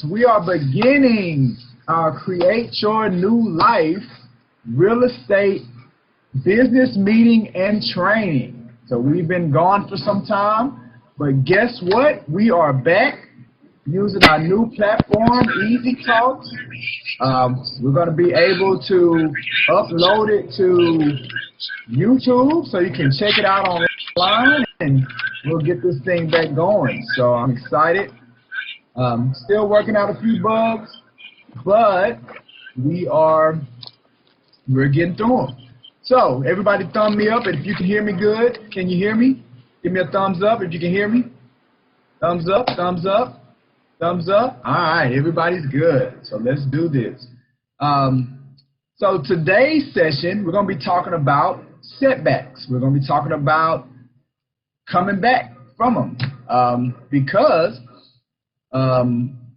we are beginning our Create Your New Life real estate business meeting and training. So we've been gone for some time, but guess what? We are back using our new platform, Easy Talks. We're going to be able to upload it to YouTube so you can check it out online, and we'll get this thing back going. So I'm excited. Still working out a few bugs, but we're getting through them. So everybody thumb me up if you can hear me good. Can you hear me? Give me a thumbs up if you can hear me. Thumbs up, thumbs up, thumbs up. All right, everybody's good. So let's do this. So today's session, we're going to be talking about setbacks. We're going to be talking about coming back from them because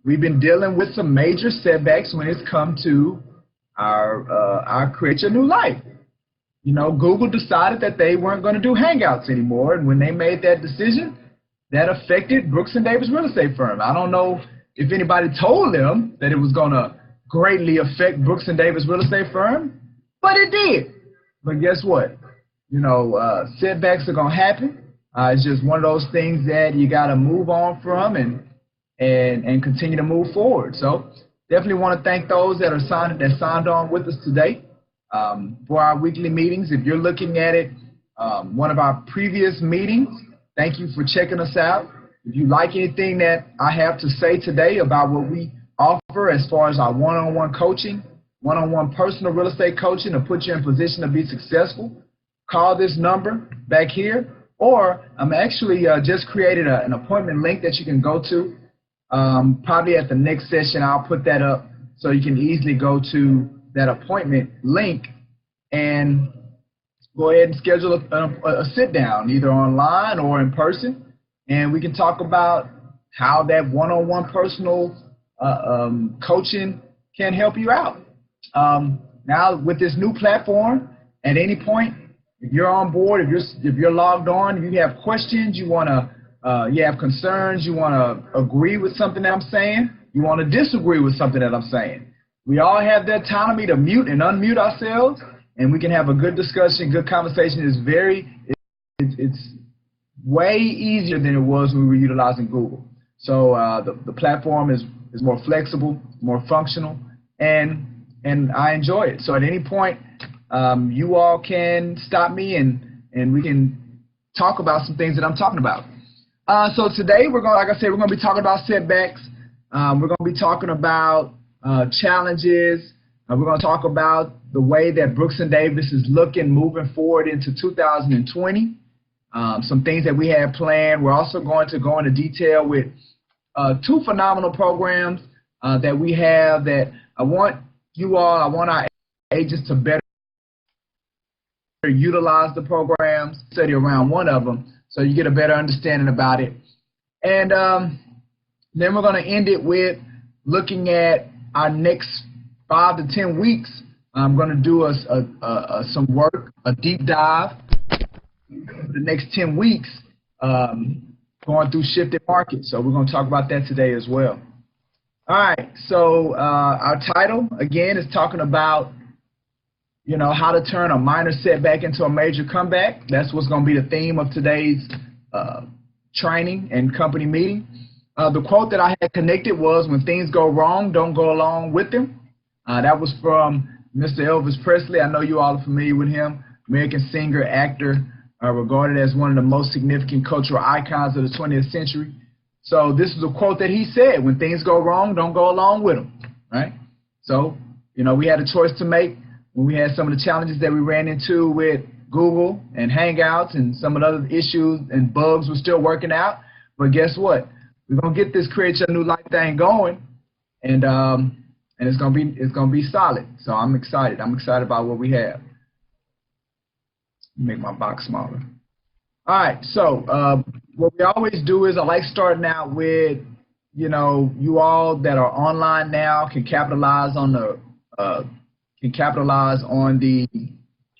we've been dealing with some major setbacks when it's come to our Create Your New Life. You know, Google decided that they weren't going to do Hangouts anymore, and when they made that decision, that affected Brooks & Davis Real Estate Firm. I don't know if anybody told them that it was going to greatly affect Brooks & Davis Real Estate Firm, but it did. But guess what? You know, setbacks are going to happen. It's just one of those things that you got to move on from and continue to move forward. So definitely want to thank those that signed on with us today for our weekly meetings. If you're looking at it, one of our previous meetings, thank you for checking us out. If you like anything that I have to say today about what we offer as far as our one-on-one coaching, one-on-one personal real estate coaching to put you in position to be successful, call this number back here, or I'm actually just created an appointment link that you can go to. Probably at the next session, I'll put that up so you can easily go to that appointment link and go ahead and schedule a sit down, either online or in person, and we can talk about how that one-on-one personal coaching can help you out. Now with this new platform, at any point, if you're on board, if you're logged on, if you have questions, you have concerns, you want to agree with something that I'm saying, you want to disagree with something that I'm saying, we all have the autonomy to mute and unmute ourselves, and we can have a good discussion, good conversation. It's way easier than it was when we were utilizing Google. So the platform is more flexible, more functional, and I enjoy it. So at any point, you all can stop me and we can talk about some things that I'm talking about. So today like I said, we're going to be talking about setbacks. We're going to be talking about challenges. We're going to talk about the way that Brooks & Davis is looking moving forward into 2020. Some things that we have planned. We're also going to go into detail with two phenomenal programs that we have that I want our agents to better utilize the programs, study around one of them so you get a better understanding about it. And then we're going to end it with looking at our next 5 to 10 weeks. I'm going to do some work, a deep dive, the next 10 weeks going through shifted markets. So we're going to talk about that today as well. All right, so our title, again, is talking about, you know, how to turn a minor setback into a major comeback. That's what's going to be the theme of today's training and company meeting. The quote that I had connected was, when things go wrong, don't go along with them. That was from Mr. Elvis Presley. I know you all are familiar with him, American singer, actor, regarded as one of the most significant cultural icons of the 20th century. So this is a quote that he said, when things go wrong, don't go along with them, right? So, you know, we had a choice to make when we had some of the challenges that we ran into with Google and Hangouts, and some of the other issues and bugs we're still working out. But guess what? We're going to get this Create Your New Life thing going, and it's gonna be solid. So I'm excited. I'm excited about what we have. Make my box smaller. All right. So what we always do is I like starting out with, you know, you all that are online now can capitalize on the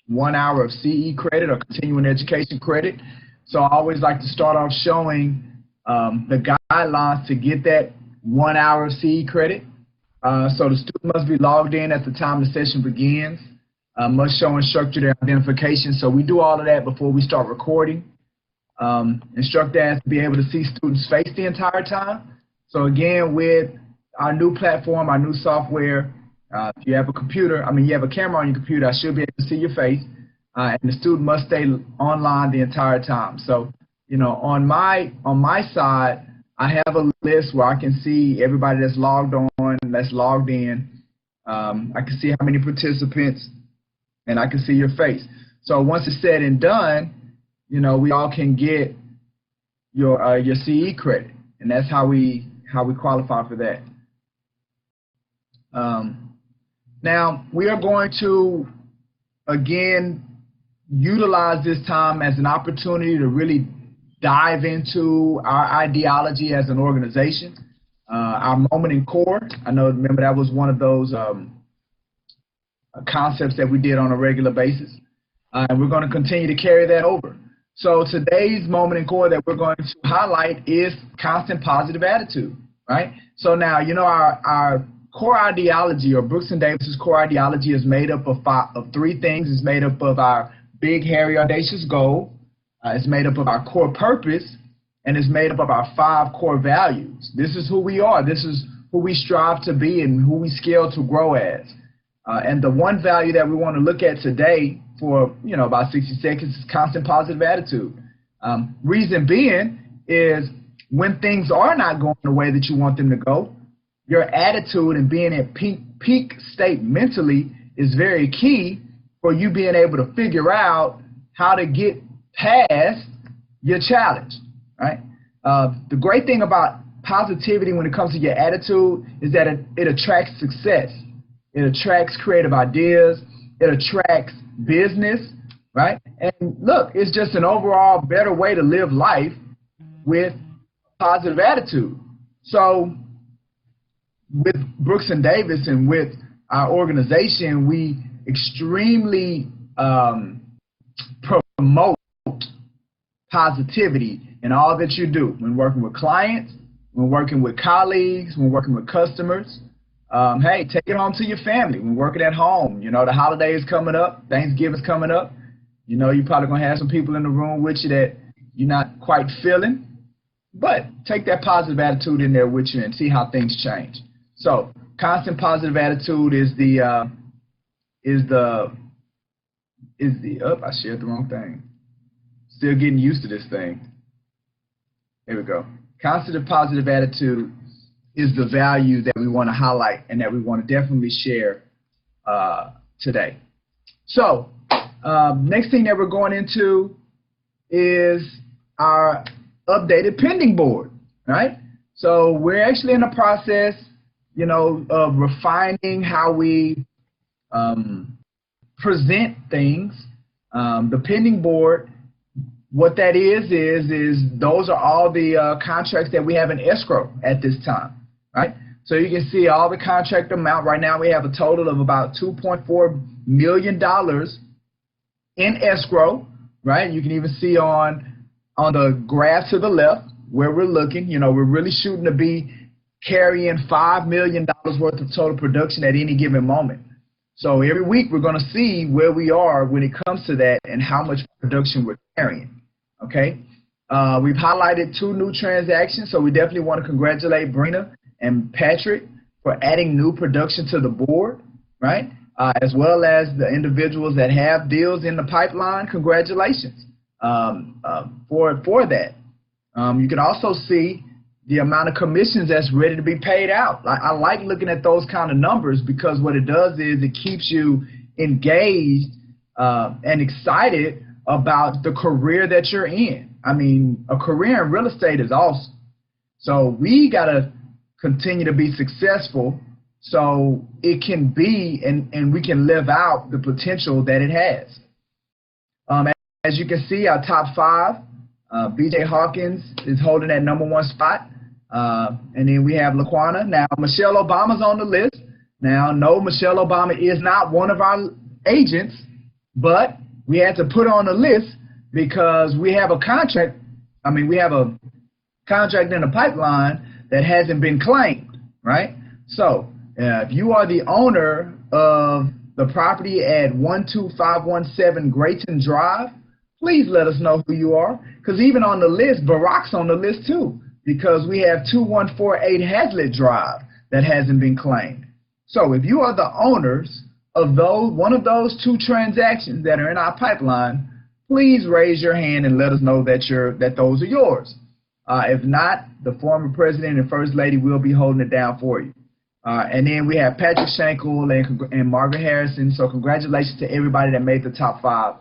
1 hour of CE credit or continuing education credit. So I always like to start off showing the guidelines to get that 1 hour of CE credit. So the student must be logged in at the time the session begins, must show instructor their identification. So we do all of that before we start recording. Instructor has to be able to see students' face the entire time. So again, with our new platform, our new software, if you have a computer, you have a camera on your computer, I should be able to see your face, and the student must stay online the entire time. So, on my side, I have a list where I can see everybody that's logged on, that's logged in. I can see how many participants, and I can see your face. So once it's said and done, we all can get your CE credit, and that's how we qualify for that. Now we are going to again utilize this time as an opportunity to really dive into our ideology as an organization, our moment in core. Remember that was one of those concepts that we did on a regular basis, and we're going to continue to carry that over. So today's moment in core that we're going to highlight is constant positive attitude, right? So now, our core ideology, or Brooks and Davis's core ideology, is made up of three things. It's made up of our big, hairy, audacious goal. It's made up of our core purpose, and it's made up of our 5 core values. This is who we are. This is who we strive to be and who we scale to grow as. And the one value that we want to look at today for about 60 seconds is constant positive attitude. Reason being is when things are not going the way that you want them to go, your attitude and being at peak state mentally is very key for you being able to figure out how to get past your challenge, right? The great thing about positivity when it comes to your attitude is that it attracts success. It attracts creative ideas. It attracts business, right? And look, it's just an overall better way to live life with positive attitude. So with Brooks and Davis and with our organization, we extremely promote positivity in all that you do. When working with clients, when working with colleagues, when working with customers. Hey, take it home to your family. When working at home, the holiday is coming up, Thanksgiving's coming up. You're probably going to have some people in the room with you that you're not quite feeling. But take that positive attitude in there with you and see how things change. So constant positive attitude is I shared the wrong thing. Still getting used to this thing. Here we go. Constant positive attitude is the value that we want to highlight and that we want to definitely share today. So next thing that we're going into is our updated pending board, right? So we're actually in the process, of refining how we present things. The pending board, what that is those are all the contracts that we have in escrow at this time, right? So you can see all the contract amount. Right now we have a total of about $2.4 million in escrow, right? You can even see on the graph to the left where we're looking, we're really shooting to be carrying $5 million worth of total production at any given moment. So every week we're going to see where we are when it comes to that and how much production we're carrying, okay? We've highlighted 2 new transactions, so we definitely want to congratulate Brina and Patrick for adding new production to the board, right? As well as the individuals that have deals in the pipeline. Congratulations for that. You can also see the amount of commissions that's ready to be paid out. I like looking at those kind of numbers because what it does is it keeps you engaged and excited about the career that you're in. A career in real estate is awesome. So we got to continue to be successful so it can be and we can live out the potential that it has. As you can see, our top 5, BJ Hawkins is holding that #1 spot. And then we have Laquana. Now, Michelle Obama's on the list. Now, no, Michelle Obama is not one of our agents, but we had to put her on the list because we have a contract. We have a contract in the pipeline that hasn't been claimed, right? So if you are the owner of the property at 12517 Grayton Drive, please let us know who you are, because even on the list, Barack's on the list too, because we have 2148 Hazlitt Drive that hasn't been claimed. So if you are the owners of one of those two transactions that are in our pipeline, please raise your hand and let us know that those are yours. If not, the former president and first lady will be holding it down for you. And then we have Patrick Shankle and Margaret Harrison. So congratulations to everybody that made the top 5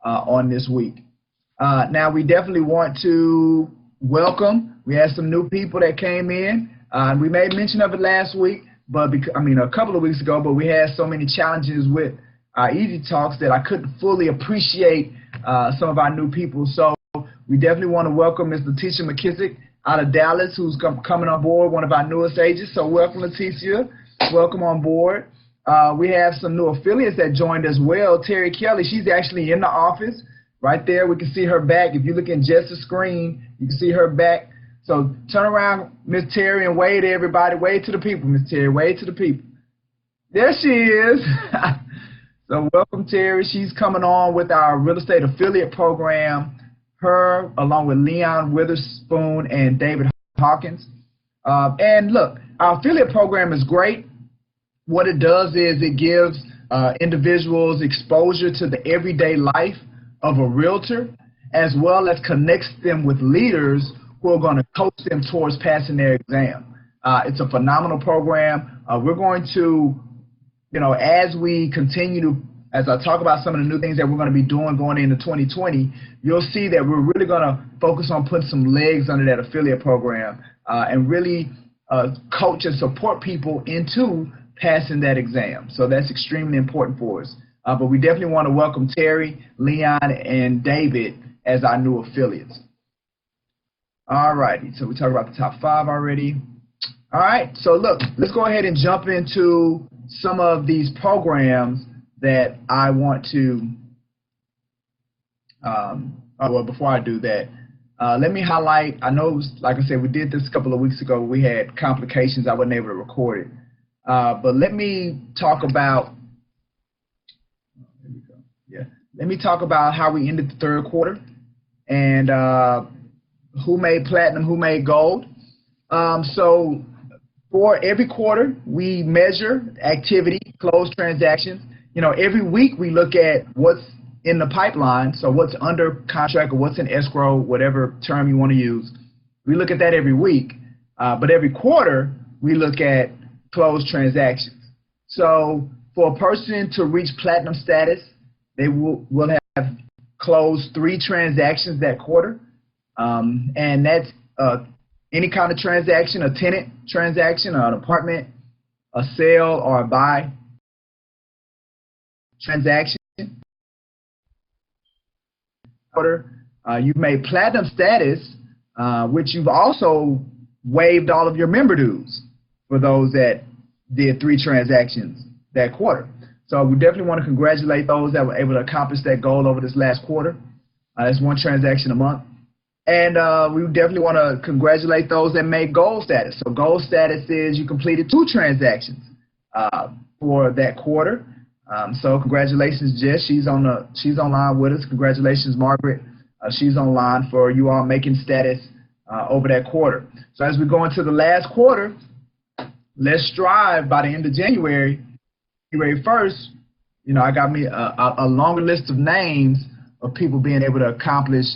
on this week. Now we definitely want to welcome. We had some new people that came in. We made mention of it last week, but a couple of weeks ago. But we had so many challenges with our Easy Talks that I couldn't fully appreciate some of our new people. So we definitely want to welcome Ms. Letitia McKissick out of Dallas, who's coming on board, one of our newest agents. So welcome, Letitia. Welcome on board. We have some new affiliates that joined as well. Terry Kelly, she's actually in the office. Right there, we can see her back. If you look in just the screen, you can see her back. So turn around, Miss Terry, and wave to everybody. Wave to the people, Miss Terry. Wave to the people. There she is. So welcome, Terry. She's coming on with our real estate affiliate program. Her, along with Leon Witherspoon and David Hawkins. And look, our affiliate program is great. What it does is it gives individuals exposure to the everyday life of a realtor, as well as connects them with leaders who are going to coach them towards passing their exam. It's a phenomenal program. We're going to, as we continue to, as I talk about some of the new things that we're going to be doing going into 2020, you'll see that we're really going to focus on putting some legs under that affiliate program and really coach and support people into passing that exam. So that's extremely important for us. But we definitely want to welcome Terry, Leon, and David as our new affiliates. All righty, so we talked about the top 5 already. All right, so look, let's go ahead and jump into some of these programs that I want to, well, before I do that, let me highlight, I know, like I said, we did this a couple of weeks ago. We had complications. I wasn't able to record it. But let me talk about, let me talk about how we ended the third quarter and who made platinum, who made gold. So for every quarter, we measure activity, closed transactions. Every week we look at what's in the pipeline, so what's under contract or what's in escrow, whatever term you want to use. We look at that every week, but every quarter we look at closed transactions. So for a person to reach platinum status, they will have closed 3 transactions that quarter, and that's any kind of transaction, a tenant transaction, or an apartment, a sale, or a buy transaction. You've made platinum status, which you've also waived all of your member dues for those that did 3 transactions that quarter. So we definitely want to congratulate those that were able to accomplish that goal over this last quarter. That's 1 transaction a month. And we definitely want to congratulate those that made gold status. So gold status is you completed 2 transactions for that quarter. So congratulations, Jess. She's online with us. Congratulations, Margaret. She's online for you all making status over that quarter. So as we go into the last quarter, let's strive by the end of January 1st. I got me a longer list of names of people being able to accomplish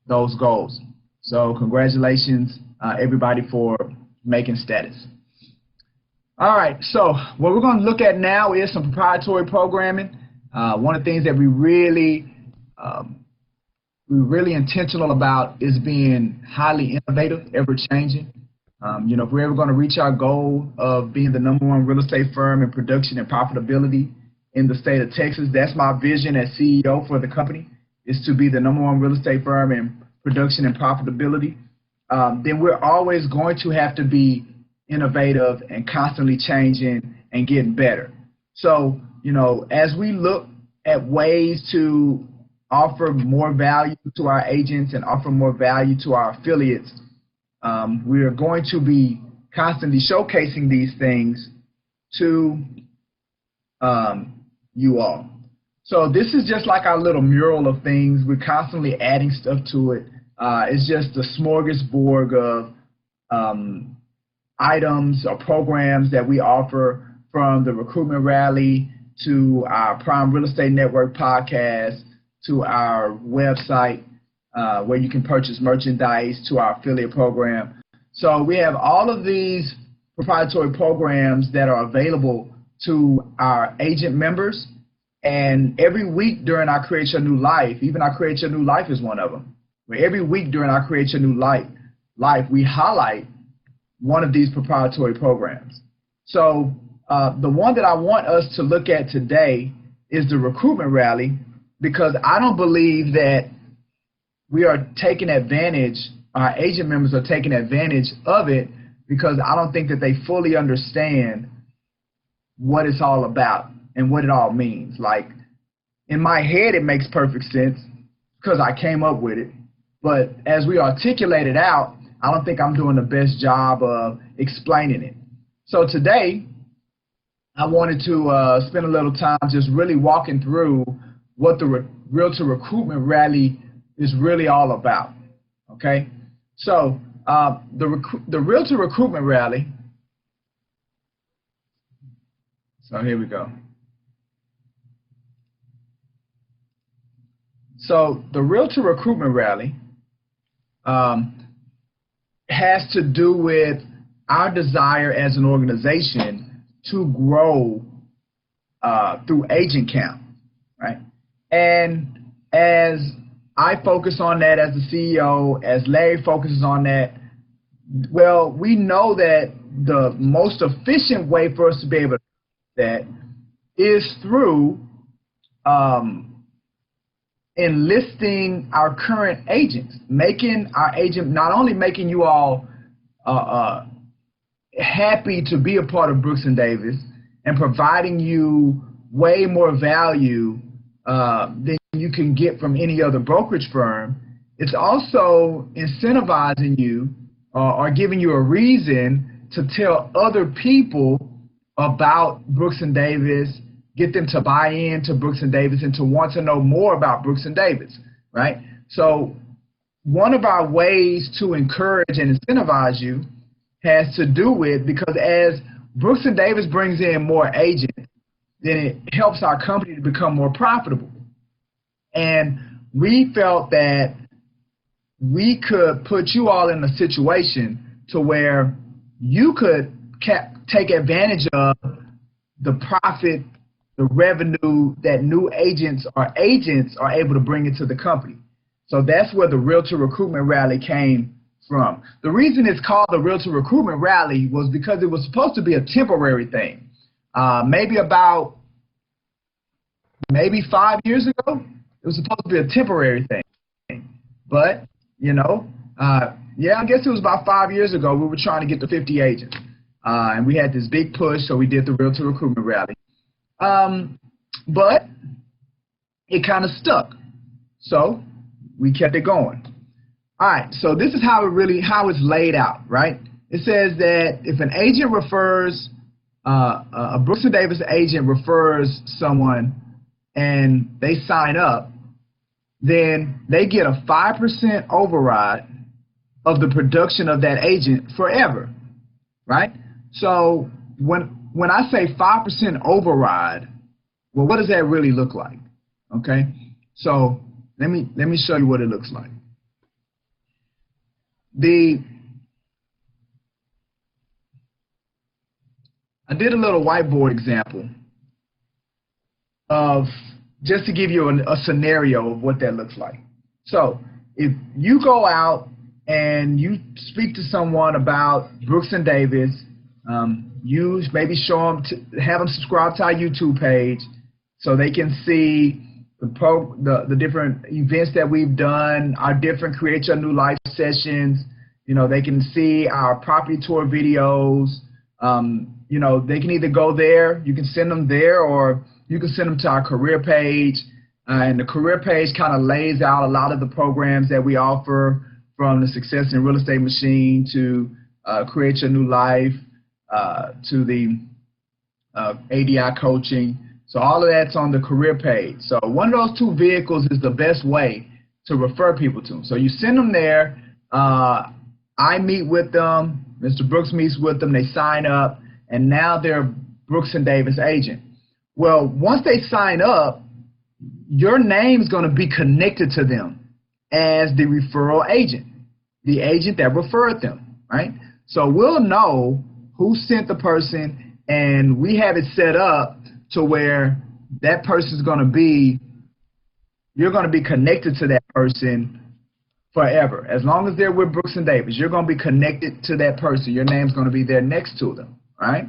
those goals. So congratulations, everybody, for making status. All right, so what we're going to look at now is some proprietary programming. One of the things that we're really intentional about is being highly innovative, ever-changing. If we're ever going to reach our goal of being the #1 real estate firm in production and profitability in the state of Texas, that's my vision as CEO for the company, is to be the #1 real estate firm in production and profitability. Then we're always going to have to be innovative and constantly changing and getting better. So, as we look at ways to offer more value to our agents and offer more value to our affiliates, we are going to be constantly showcasing these things to you all. So this is just like our little mural of things. We're constantly adding stuff to it. It's just a smorgasbord of items or programs that we offer, from the recruitment rally to our Prime Real Estate Network podcast to our website where you can purchase merchandise to our affiliate program. So we have all of these proprietary programs that are available to our agent members. And every week during our Create Your New Life, even our Create Your New Life is one of them, where every week during our Create Your New Life, we highlight one of these proprietary programs. So the one that I want us to look at today is the recruitment rally, because I don't believe that we are taking advantage, our agent members are taking advantage of it, because I don't think that they fully understand what it's all about and what it all means. Like, in my head, it makes perfect sense because I came up with it. But as we articulate it out, I don't think I'm doing the best job of explaining it. So today, I wanted to spend a little time just really walking through what the Realtor Recruitment Rally is really all about, okay? So the Realtor Recruitment Rally, so here we go. So the Realtor Recruitment Rally has to do with our desire as an organization to grow through agent count, right? And as I focus on that as the CEO, as Larry focuses on that, well, we know that the most efficient way for us to be able to do that is through enlisting our current agents, making our agent, not only making you all happy to be a part of Brooks & Davis and providing you way more value than you can get from any other brokerage firm, it's also incentivizing you or giving you a reason to tell other people about Brooks & Davis, get them to buy into Brooks & Davis and to want to know more about Brooks & Davis, right? So one of our ways to encourage and incentivize you has to do with, because as Brooks & Davis brings in more agents, then it helps our company to become more profitable. And we felt that we could put you all in a situation to where you could take advantage of the profit, the revenue that new agents are able to bring into the company. So that's where the Realtor Recruitment Rally came from. The reason it's called the Realtor Recruitment Rally was because it was supposed to be a temporary thing. Maybe 5 years ago, it was supposed to be a temporary thing. But, you know, yeah, I guess it was about 5 years ago, we were trying to get to 50 agents. And we had this big push, so we did the Realtor Recruitment Rally. But it kind of stuck. So we kept it going. All right, so this is how it's laid out, right? It says that if an agent refers, a Brooks & Davis agent refers someone and they sign up, then they get a 5% override of the production of that agent forever, right? So when I say 5% override, well, what does that really look like? Okay, so let me show you what it looks like. I did a little whiteboard example of, just to give you a scenario of what that looks like. So if you go out and you speak to someone about Brooks & Davis, you maybe show them, have them subscribe to our YouTube page so they can see the different events that we've done, our different Create Your New Life sessions. You know, they can see our property tour videos. You know, they can either go there, you can send them there, or you can send them to our career page. And the career page kind of lays out a lot of the programs that we offer, from the Success in Real Estate Machine to Create Your New Life, to the ADI coaching. So all of that's on the career page. So one of those two vehicles is the best way to refer people to them. So you send them there. I meet with them. Mr. Brooks meets with them. They sign up, and now they're Brooks and Davis agent. Well, once they sign up, your name's going to be connected to them as the referral agent, the agent that referred them, right? So we'll know who sent the person, and we have it set up to where that person's going to be, you're going to be connected to that person forever. As long as they're with Brooks and Davis, you're going to be connected to that person. Your name's going to be there next to them, right?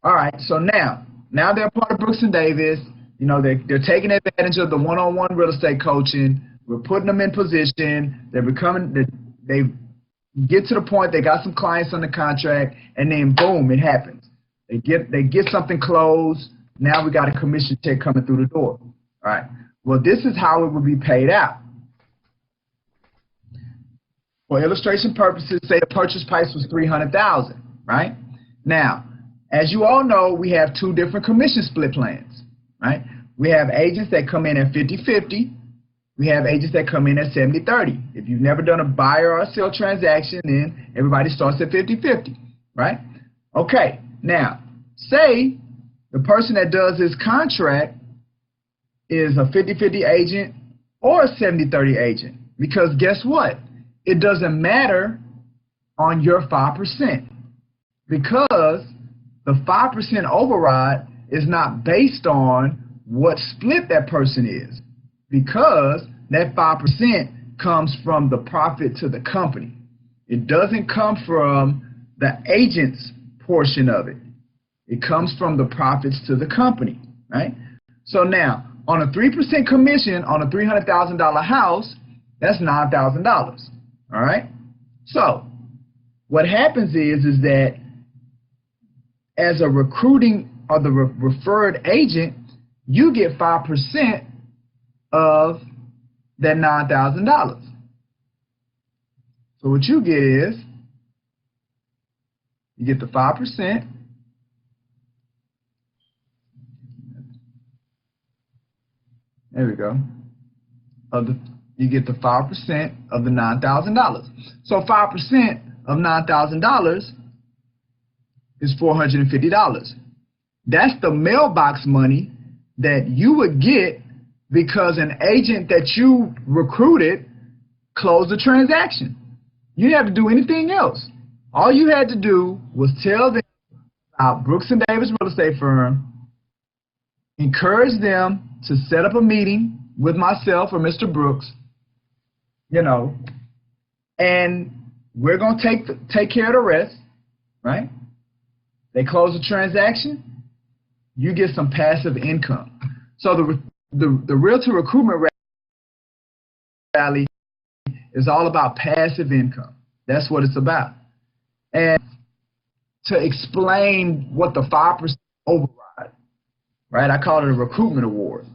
All right, so now they're part of Brooks and Davis. You know, they're taking advantage of the one-on-one real estate coaching. We're putting them in position. They get to the point they got some clients on the contract, and then boom, it happens. They get something closed. Now we got a commission check coming through the door. All right. Well, this is how it would be paid out. For illustration purposes, say the purchase price was $300,000, right? Now, as you all know, we have two different commission split plans, right? We have agents that come in at 50-50. We have agents that come in at 70-30. If you've never done a buy or a sell transaction, then everybody starts at 50-50, right? Okay, now, say the person that does this contract is a 50-50 agent or a 70-30 agent, because guess what? It doesn't matter on your 5%, because the 5% override is not based on what split that person is, because that 5% comes from the profit to the company. It doesn't come from the agent's portion of it. It comes from the profits to the company, right? So now, on a 3% commission on a $300,000 house, that's $9,000, all right? So what happens is that as a recruiting or the referred agent, you get 5% of that $9,000. So what you get is, you get the 5%. There we go. You get the 5% of the $9,000. So 5% of $9,000 is $450. That's the mailbox money that you would get because an agent that you recruited closed the transaction. You didn't have to do anything else. All you had to do was tell them about Brooks and Davis Real Estate Firm, encourage them to set up a meeting with myself or Mr. Brooks, you know, and we're going to take care of the rest, right? They close the transaction, you get some passive income. So the realtor recruitment rally is all about passive income. That's what it's about. And to explain what the 5% override, right? I call it a recruitment award.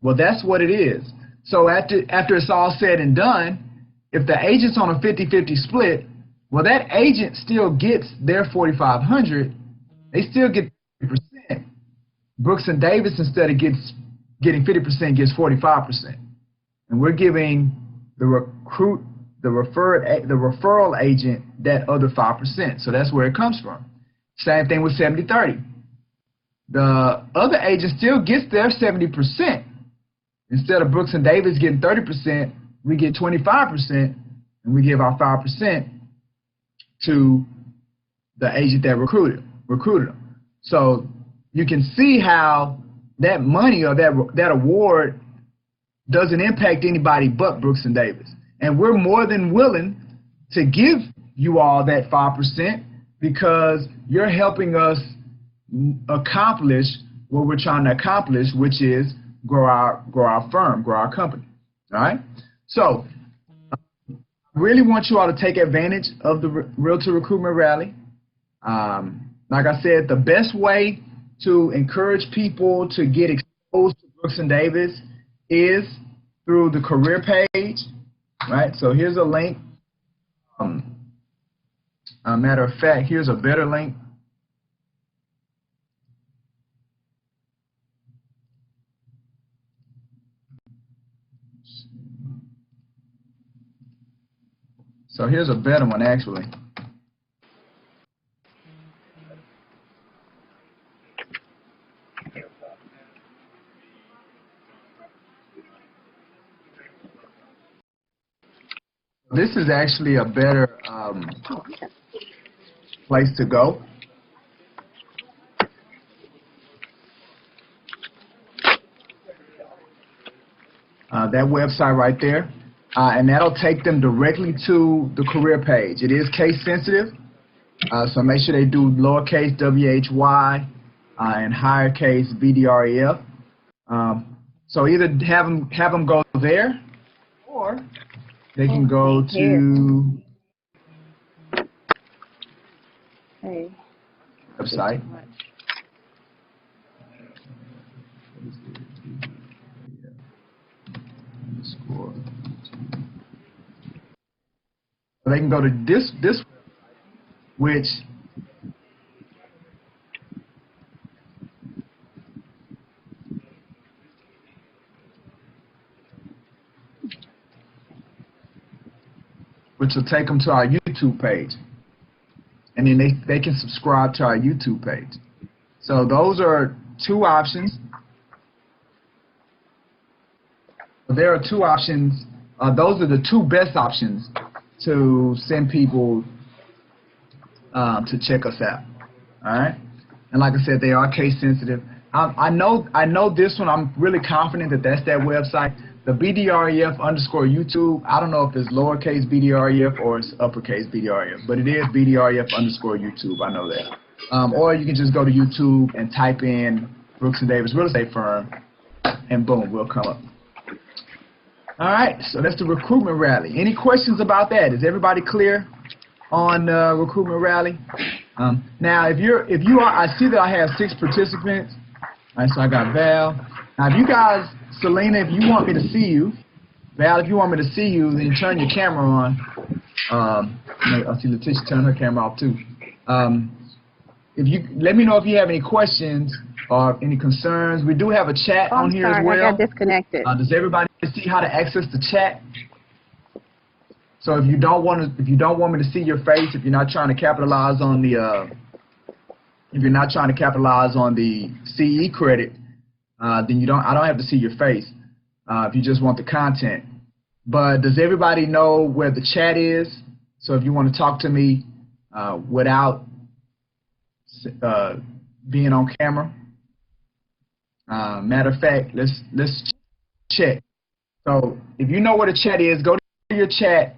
Well, that's what it is. So after it's all said and done, if the agent's on a 50-50 split, well, that agent still gets their $4,500. They still get 50%. Brooks and Davis, instead of getting 50%, gets 45%. And we're giving the referral agent that other 5%. So that's where it comes from. Same thing with 70-30. The other agent still gets their 70%. Instead of Brooks and Davis getting 30%, we get 25%, and we give our 5% to the agent that recruited them. So you can see how that money or that award doesn't impact anybody but Brooks and Davis. And we're more than willing to give you all that 5% because you're helping us accomplish what we're trying to accomplish, which is grow our firm, grow our company. All right? So I really want you all to take advantage of the Realtor Recruitment Rally. Like I said, the best way to encourage people to get exposed to Brooks and Davis is through the career page, right? So here's a link. Matter of fact, here's a better link. So here's a better one, actually. This is actually a better place to go. That website right there. And that'll take them directly to the career page. It is case sensitive, so make sure they do lowercase WHY and higher case BDREF. So either have them go there, or they can go to website. They can go to this which will take them to our YouTube page, and then they can subscribe to our YouTube page. So those are two options. There are two options. Those are the two best options to send people to check us out. All right, and like I said, they are case sensitive. I know this one. I'm really confident that that's that website. The BDREF _ YouTube. I don't know if it's lowercase BDREF or it's uppercase BDREF, but it is BDREF _ YouTube. I know that. Or you can just go to YouTube and type in Brooks and Davis Real Estate Firm, and boom, we'll come up. All right, so that's the recruitment rally. Any questions about that? Is everybody clear on recruitment rally? Now, if you are, I see that I have 6 participants. All right, so I got Val. Now, if you guys, Selena, if you want me to see you, Val, if you want me to see you, then turn your camera on. I see Letitia turn her camera off too. If you let me know if you have any questions or any concerns. We do have a chat on here as well. I got disconnected. Does everybody see how to access the chat? So if you don't want me to see your face, if you're not trying to capitalize on the CE credit, then I don't have to see your face. If you just want the content. But does everybody know where the chat is? So if you want to talk to me without being on camera. Matter of fact, let's check. So if you know where the chat is, go to your chat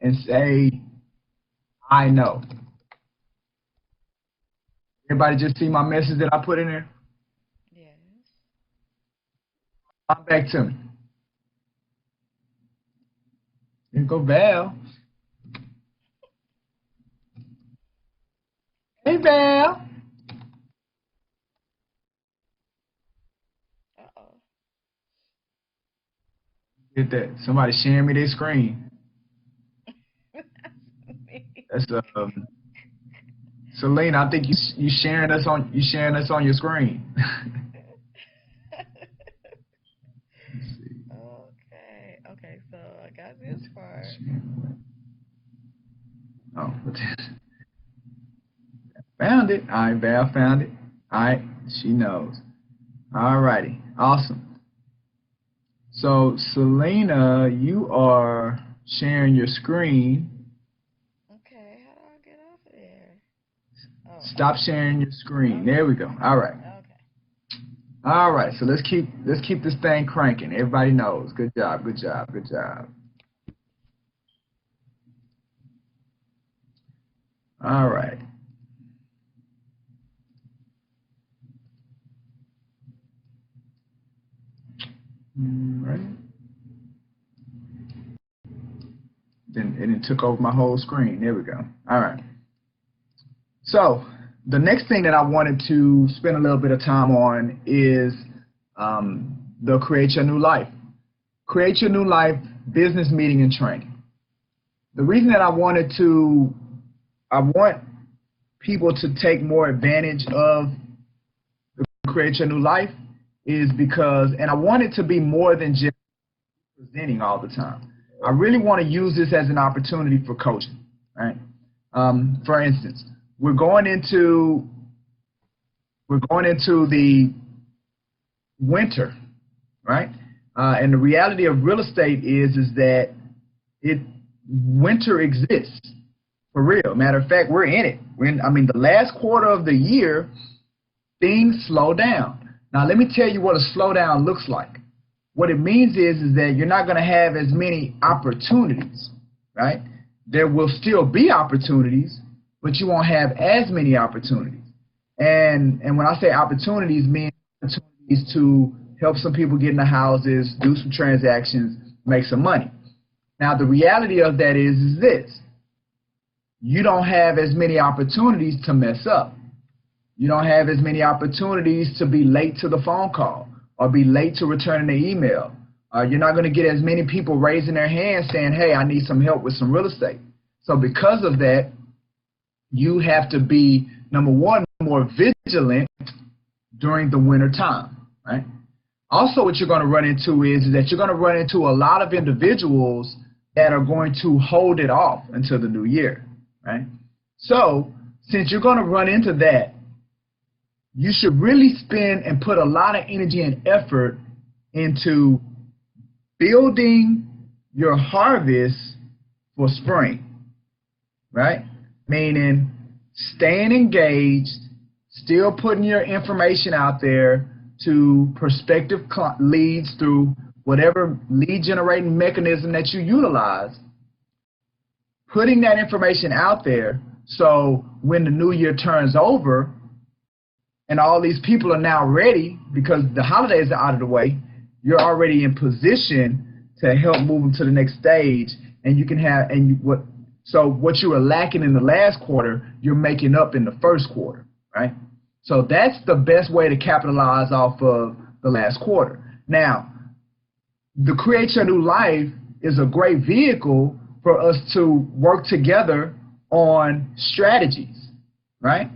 and say, I know. Everybody just see my message that I put in there? Yes. Come back to me. Here go Val. Hey, Val. Get that. Somebody sharing me their screen. That's Selena. I think you sharing us on your screen. Okay. So I got this part. Oh, found it. All right, Val found it. All right, she knows. All righty, awesome. So, Selena, you are sharing your screen. Okay, how do I get off of there? Oh, Stop sharing your screen. There we go. All right. Okay. All right. So let's keep this thing cranking. Everybody knows. Good job. Good job. Good job. All right. Right. Then it took over my whole screen. There we go. All right. So the next thing that I wanted to spend a little bit of time on is the Create Your New Life. Create Your New Life business meeting and training. The reason that I wanted to I want people to take more advantage of the Create Your New Life is because, and I want it to be more than just presenting all the time. I really want to use this as an opportunity for coaching, right? For instance, we're going into the winter, right? And the reality of real estate is that winter exists for real. Matter of fact, we're in it. The last quarter of the year, things slow down. Now, let me tell you what a slowdown looks like. What it means is that you're not going to have as many opportunities, right? There will still be opportunities, but you won't have as many opportunities. And when I say opportunities, mean opportunities to help some people get into houses, do some transactions, make some money. Now, the reality of that is this. You don't have as many opportunities to mess up. You don't have as many opportunities to be late to the phone call or be late to returning the email. You're not going to get as many people raising their hands saying, hey, I need some help with some real estate. So because of that, you have to be, number one, more vigilant during the winter time, right? Also, what you're going to run into is that you're going to run into a lot of individuals that are going to hold it off until the new year, right? So since you're going to run into that, you should really spend and put a lot of energy and effort into building your harvest for spring, right? Meaning staying engaged, still putting your information out there to prospective leads through whatever lead generating mechanism that you utilize, putting that information out there so when the new year turns over and all these people are now ready because the holidays are out of the way, you're already in position to help move them to the next stage. And you can have, so what you were lacking in the last quarter, you're making up in the first quarter, right? So that's the best way to capitalize off of the last quarter. Now, the Create Your New Life is a great vehicle for us to work together on strategies, right?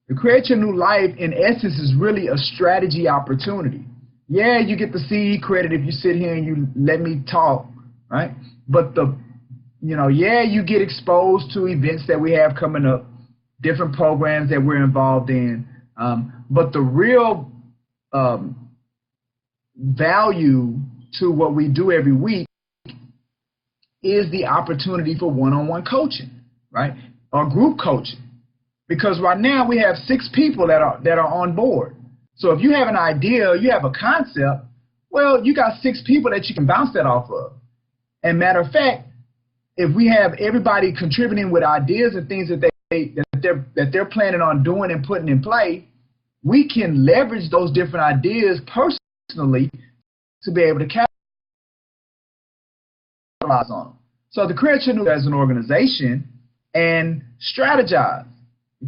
The Create Your New Life, in essence, is really a strategy opportunity. Yeah, you get the CE credit if you sit here and you let me talk, right? But yeah, you get exposed to events that we have coming up, different programs that we're involved in. But the real value to what we do every week is the opportunity for one-on-one coaching, right? Or group coaching. Because right now we have 6 people that are on board. So if you have an idea, you have a concept, well, you got 6 people that you can bounce that off of. And matter of fact, if we have everybody contributing with ideas and things that they're planning on doing and putting in play, we can leverage those different ideas personally to be able to capitalize on them. So the Create Your New as an organization and strategize.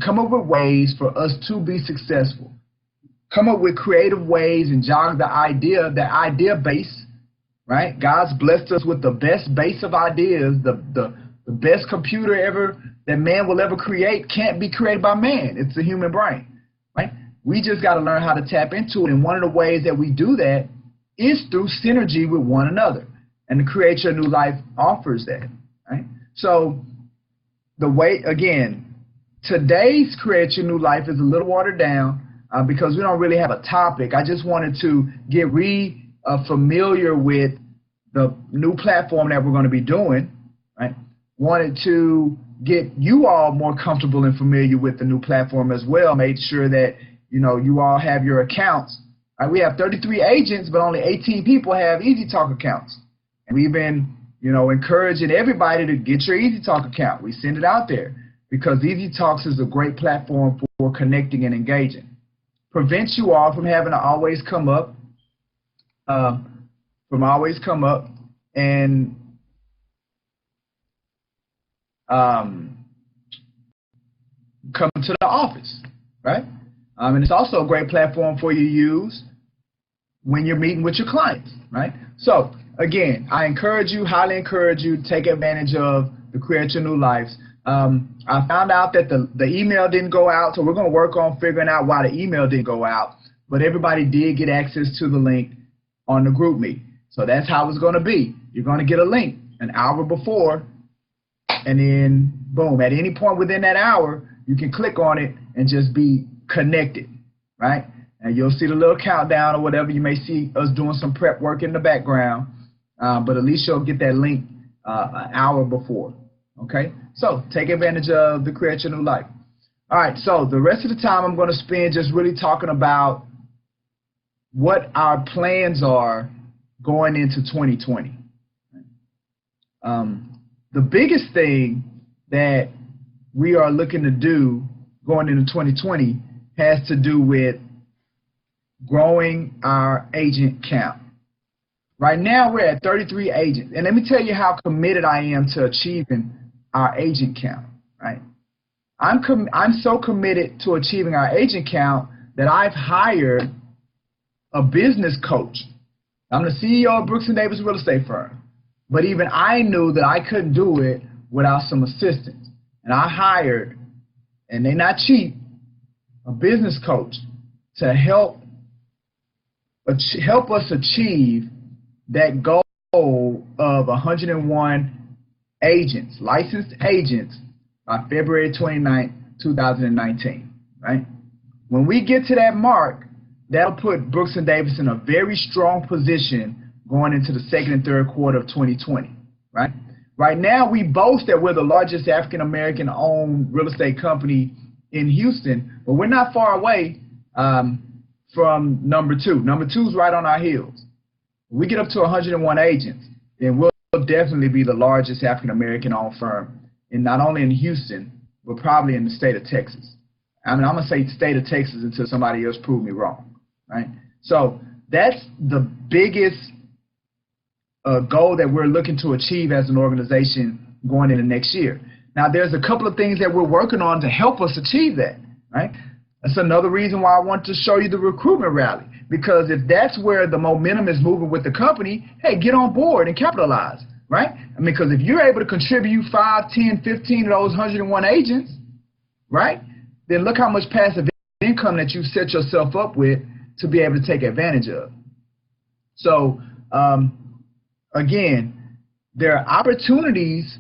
Come up with ways for us to be successful. Come up with creative ways and jog the idea base, right? God's blessed us with the best base of ideas, the best computer ever that man will ever create can't be created by man. It's the human brain, right? We just got to learn how to tap into it. And one of the ways that we do that is through synergy with one another. And the Create Your New Life offers that, right? So the way, again, today's Create Your New Life is a little watered down because we don't really have a topic. I just wanted to get familiar with the new platform that we're going to be doing, right? Wanted to get you all more comfortable and familiar with the new platform as well. Made sure that, you all have your accounts. We have 33 agents, but only 18 people have Easy Talk accounts. And we've been, encouraging everybody to get your Easy Talk account. We send it out there because Easy Talks is a great platform for connecting and engaging. Prevents you all from having to always come up, and come to the office, right? And it's also a great platform for you to use when you're meeting with your clients, right? So again, I highly encourage you to take advantage of the Create Your New Lives. I found out that the email didn't go out, so we're going to work on figuring out why the email didn't go out. But everybody did get access to the link on the group meet. So that's how it's going to be. You're going to get a link an hour before, and then boom, at any point within that hour, you can click on it and just be connected, right? And you'll see the little countdown or whatever. You may see us doing some prep work in the background, but at least you'll get that link an hour before, okay? So take advantage of the Create Your New Life. All right, so the rest of the time I'm going to spend just really talking about what our plans are going into 2020. The biggest thing that we are looking to do going into 2020 has to do with growing our agent count. Right now we're at 33 agents, and let me tell you how committed I am to achieving our agent count, right? I'm so committed to achieving our agent count that I've hired a business coach. I'm the CEO of Brooks & Davis Real Estate Firm, but even I knew that I couldn't do it without some assistance. And I hired, and they're not cheap, a business coach to help us achieve that goal of 101 agents, licensed agents, by February 29th, 2019, right? When we get to that mark, that'll put Brooks & Davis in a very strong position going into the second and third quarter of 2020, right? Right now, we boast that we're the largest African-American owned real estate company in Houston, but we're not far away from number two. Number two is right on our heels. When we get up to 101 agents, then we'll definitely be the largest African-American owned firm, and not only in Houston, but probably in the state of Texas. I mean, I'm going to say state of Texas until somebody else proves me wrong, right? So that's the biggest goal that we're looking to achieve as an organization going into next year. Now, there's a couple of things that we're working on to help us achieve that, right? That's another reason why I want to show you the recruitment rally, because if that's where the momentum is moving with the company, hey, get on board and capitalize, right? I mean, because if you're able to contribute 5, 10, 15 of those 101 agents, right, then look how much passive income that you've set yourself up with to be able to take advantage of. So, again, there are opportunities,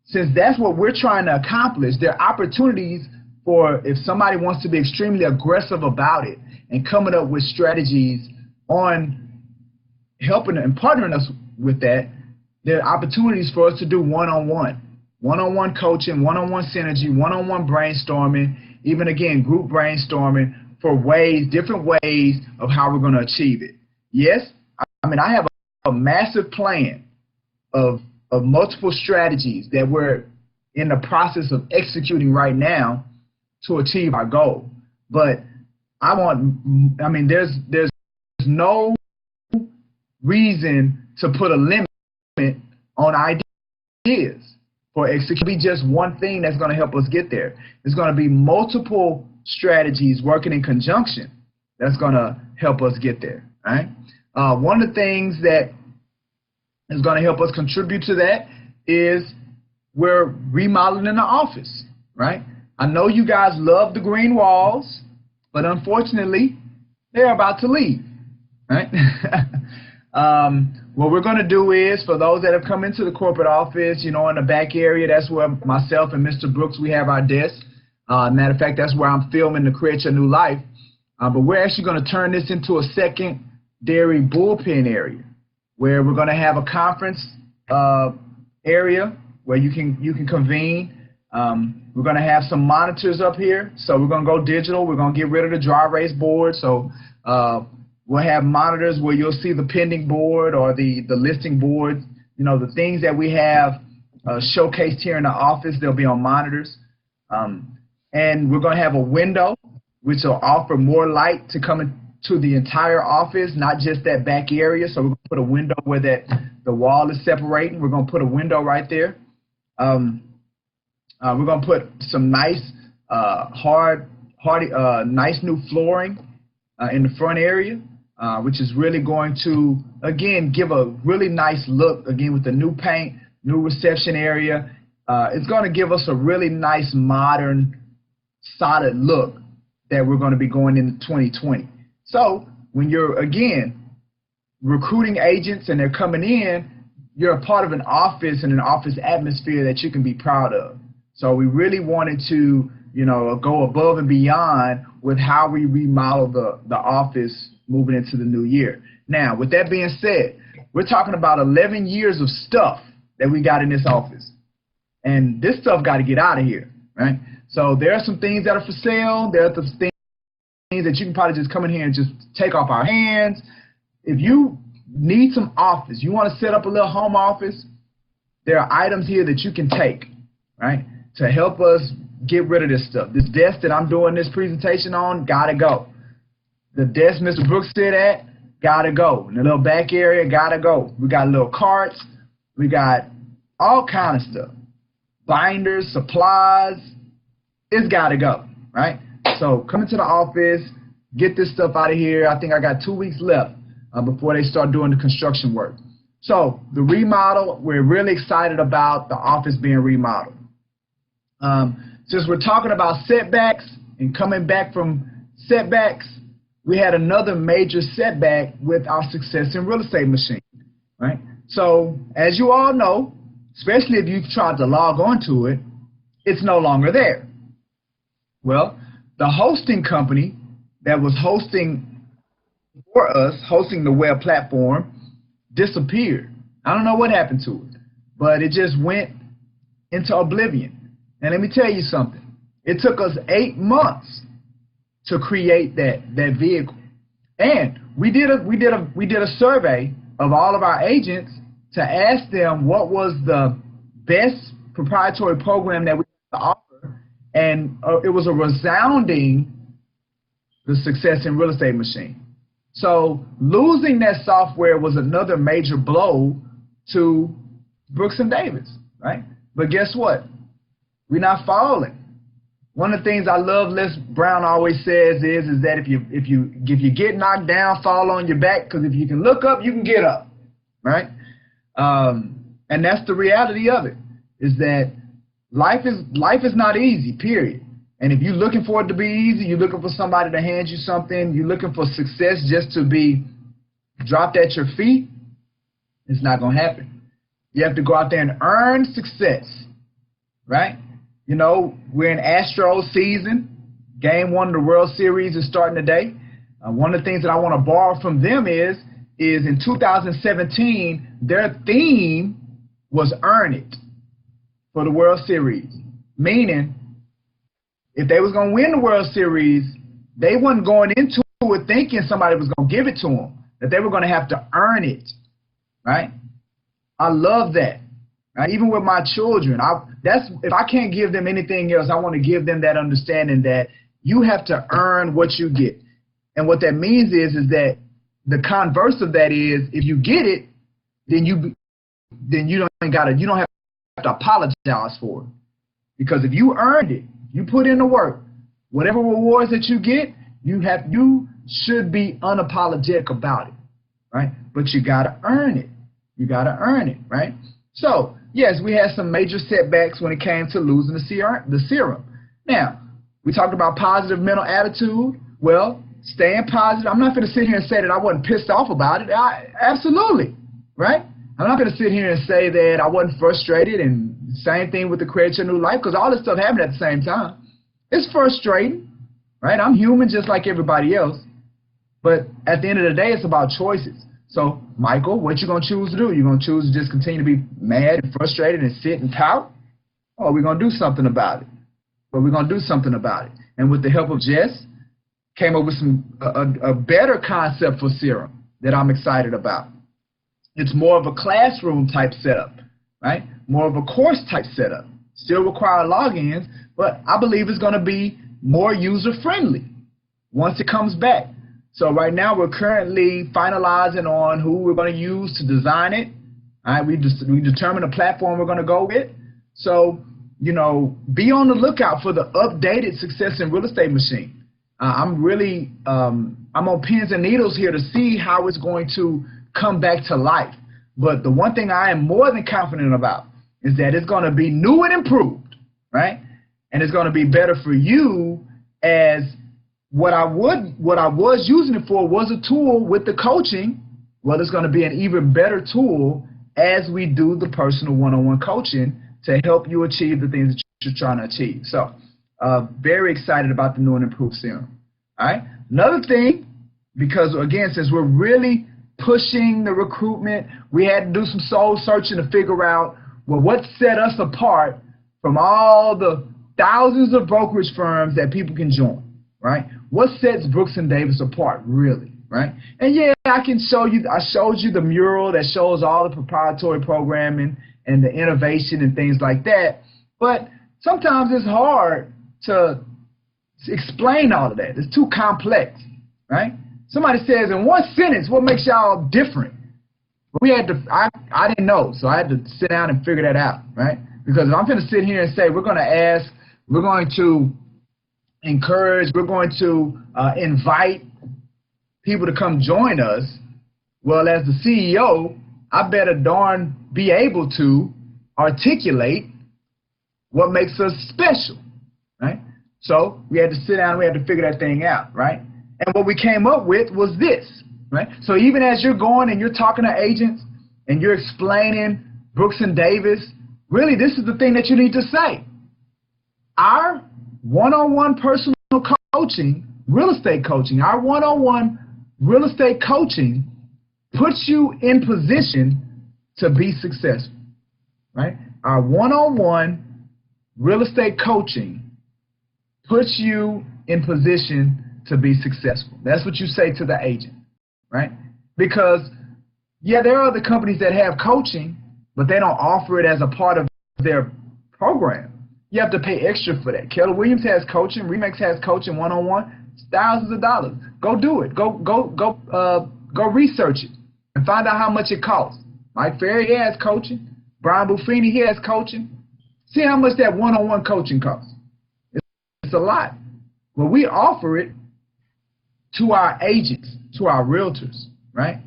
since that's what we're trying to accomplish, there are opportunities for if somebody wants to be extremely aggressive about it and coming up with strategies on helping and partnering us with that, there are opportunities for us to do one-on-one coaching, one-on-one synergy, one-on-one brainstorming, even again, group brainstorming for ways, different ways of how we're going to achieve it. Yes, I mean, I have a massive plan of multiple strategies that we're in the process of executing right now to achieve our goal. But there's no reason to put a limit on ideas for execution. Be just one thing that's going to help us get there. It's going to be multiple strategies working in conjunction that's going to help us get there. Right? One of the things that is going to help us contribute to that is we're remodeling the office. Right? I know you guys love the green walls, but unfortunately, they're about to leave. Right? What we're going to do is, for those that have come into the corporate office, in the back area, that's where myself and Mr. Brooks, we have our desk. Matter of fact, that's where I'm filming the Create Your New Life. But we're actually going to turn this into a secondary bullpen area where we're going to have a conference area where you can convene. We're going to have some monitors up here. So we're going to go digital. We're going to get rid of the dry erase board. So we'll have monitors where you'll see the pending board or the listing board. The things that we have showcased here in the office, they'll be on monitors. And we're going to have a window which will offer more light to come into the entire office, not just that back area. So we're going to put a window where the wall is separating. We're going to put a window right there. We're going to put some nice, nice new flooring in the front area, which is really going to, again, give a really nice look, again, with the new paint, new reception area, it's going to give us a really nice, modern, solid look that we're going to be going into 2020. So when you're, again, recruiting agents and they're coming in, you're a part of an office and an office atmosphere that you can be proud of. So we really wanted to, you know, go above and beyond with how we remodel the office moving into the new year. Now, with that being said, we're talking about 11 years of stuff that we got in this office. And this stuff got to get out of here, right? So there are some things that are for sale. There are some things that you can probably just come in here and just take off our hands. If you need some office, you want to set up a little home office, there are items here that you can take, right, to help us get rid of this stuff. This desk that I'm doing this presentation on, gotta go. The desk Mr. Brooks sit at, gotta go. In the little back area, gotta go. We got little carts, we got all kind of stuff. Binders, supplies, it's gotta go, right? So come into the office, get this stuff out of here. I think I got 2 weeks left before they start doing the construction work. So the remodel, we're really excited about the office being remodeled. Since we're talking about setbacks and coming back from setbacks, we had another major setback with our Success in Real Estate machine, right? So as you all know, especially if you've tried to log on to it, it's no longer there. Well, the hosting company that was hosting for us, hosting the web platform, disappeared. I don't know what happened to it, but it just went into oblivion. And let me tell you something. It took us 8 months to create that vehicle. And we did a survey of all of our agents to ask them what was the best proprietary program that we had to offer, and it was a resounding the Success in Real Estate machine. So losing that software was another major blow to Brooks and Davis, right? But guess what? We're not falling. One of the things I love Les Brown always says is that if you get knocked down, fall on your back, because if you can look up, you can get up, right? And that's the reality of it, is that life is not easy, period. And if you're looking for it to be easy, you're looking for somebody to hand you something, you're looking for success just to be dropped at your feet, it's not going to happen. You have to go out there and earn success, right? You know, we're in Astros season. Game 1 of the World Series is starting today. One of the things that I want to borrow from them is in 2017, their theme was Earn It for the World Series. Meaning, if they was going to win the World Series, they wasn't going into it thinking somebody was going to give it to them, that they were going to have to earn it, right? I love that. Right? Even with my children, if I can't give them anything else, I want to give them that understanding that you have to earn what you get. And what that means is that the converse of that is, if you get it, then you don't have to apologize for it. Because if you earned it, you put in the work, whatever rewards that you get, you should be unapologetic about it, right? But you gotta earn it. You gotta earn it, right? So yes, we had some major setbacks when it came to losing the serum. Now, we talked about positive mental attitude. Well, staying positive. I'm not going to sit here and say that I wasn't pissed off about it. Absolutely, right? I'm not going to sit here and say that I wasn't frustrated, and same thing with the Create Your New Life, because all this stuff happened at the same time. It's frustrating, right? I'm human just like everybody else. But at the end of the day, it's about choices. So, Michael, what you going to choose to do? You're going to choose to just continue to be mad and frustrated and sit and pout? Or we're going to do something about it. But we're going to do something about it. And with the help of Jess, came up with a better concept for Serum that I'm excited about. It's more of a classroom type setup, right? More of a course type setup. Still require logins, but I believe it's going to be more user friendly once it comes back. So right now we're currently finalizing on who we're going to use to design it. All right, we determined the platform we're going to go with. So, you know, be on the lookout for the updated Success in Real Estate machine. I'm on pins and needles here to see how it's going to come back to life. But the one thing I am more than confident about is that it's going to be new and improved, right? And it's going to be better for you, as what I was using it for was a tool with the coaching. Well, it's going to be an even better tool as we do the personal one-on-one coaching to help you achieve the things that you're trying to achieve. So very excited about the new and improved serum. All right. Another thing, because again, since we're really pushing the recruitment, we had to do some soul searching to figure out, well, what set us apart from all the thousands of brokerage firms that people can join, right? What sets Brooks and Davis apart, really, right? And yeah, I showed you the mural that shows all the proprietary programming and the innovation and things like that, but sometimes it's hard to explain all of that. It's too complex, right? Somebody says in one sentence, what makes y'all different? We had to, I didn't know, so I had to sit down and figure that out, right? Because if I'm going to sit here and say we're going to ask, we're going to encourage, we're going to invite people to come join us, well, as the CEO, I better darn be able to articulate what makes us special, right? So we had to sit down, we had to figure that thing out, right? And what we came up with was this, right? So even as you're going and you're talking to agents and you're explaining Brooks and Davis, really this is the thing that you need to say. Our one-on-one personal coaching, real estate coaching, our one-on-one real estate coaching puts you in position to be successful, right? Our one-on-one real estate coaching puts you in position to be successful. That's what you say to the agent, right? Because, yeah, there are other companies that have coaching, but they don't offer it as a part of their program. You have to pay extra for that. Keller Williams has coaching. Remax has coaching one-on-one. It's thousands of dollars. Go do it. Go research it and find out how much it costs. Mike Ferry, he has coaching. Brian Buffini, he has coaching. See how much that one-on-one coaching costs. It's a lot. Well, we offer it to our agents, to our realtors, right?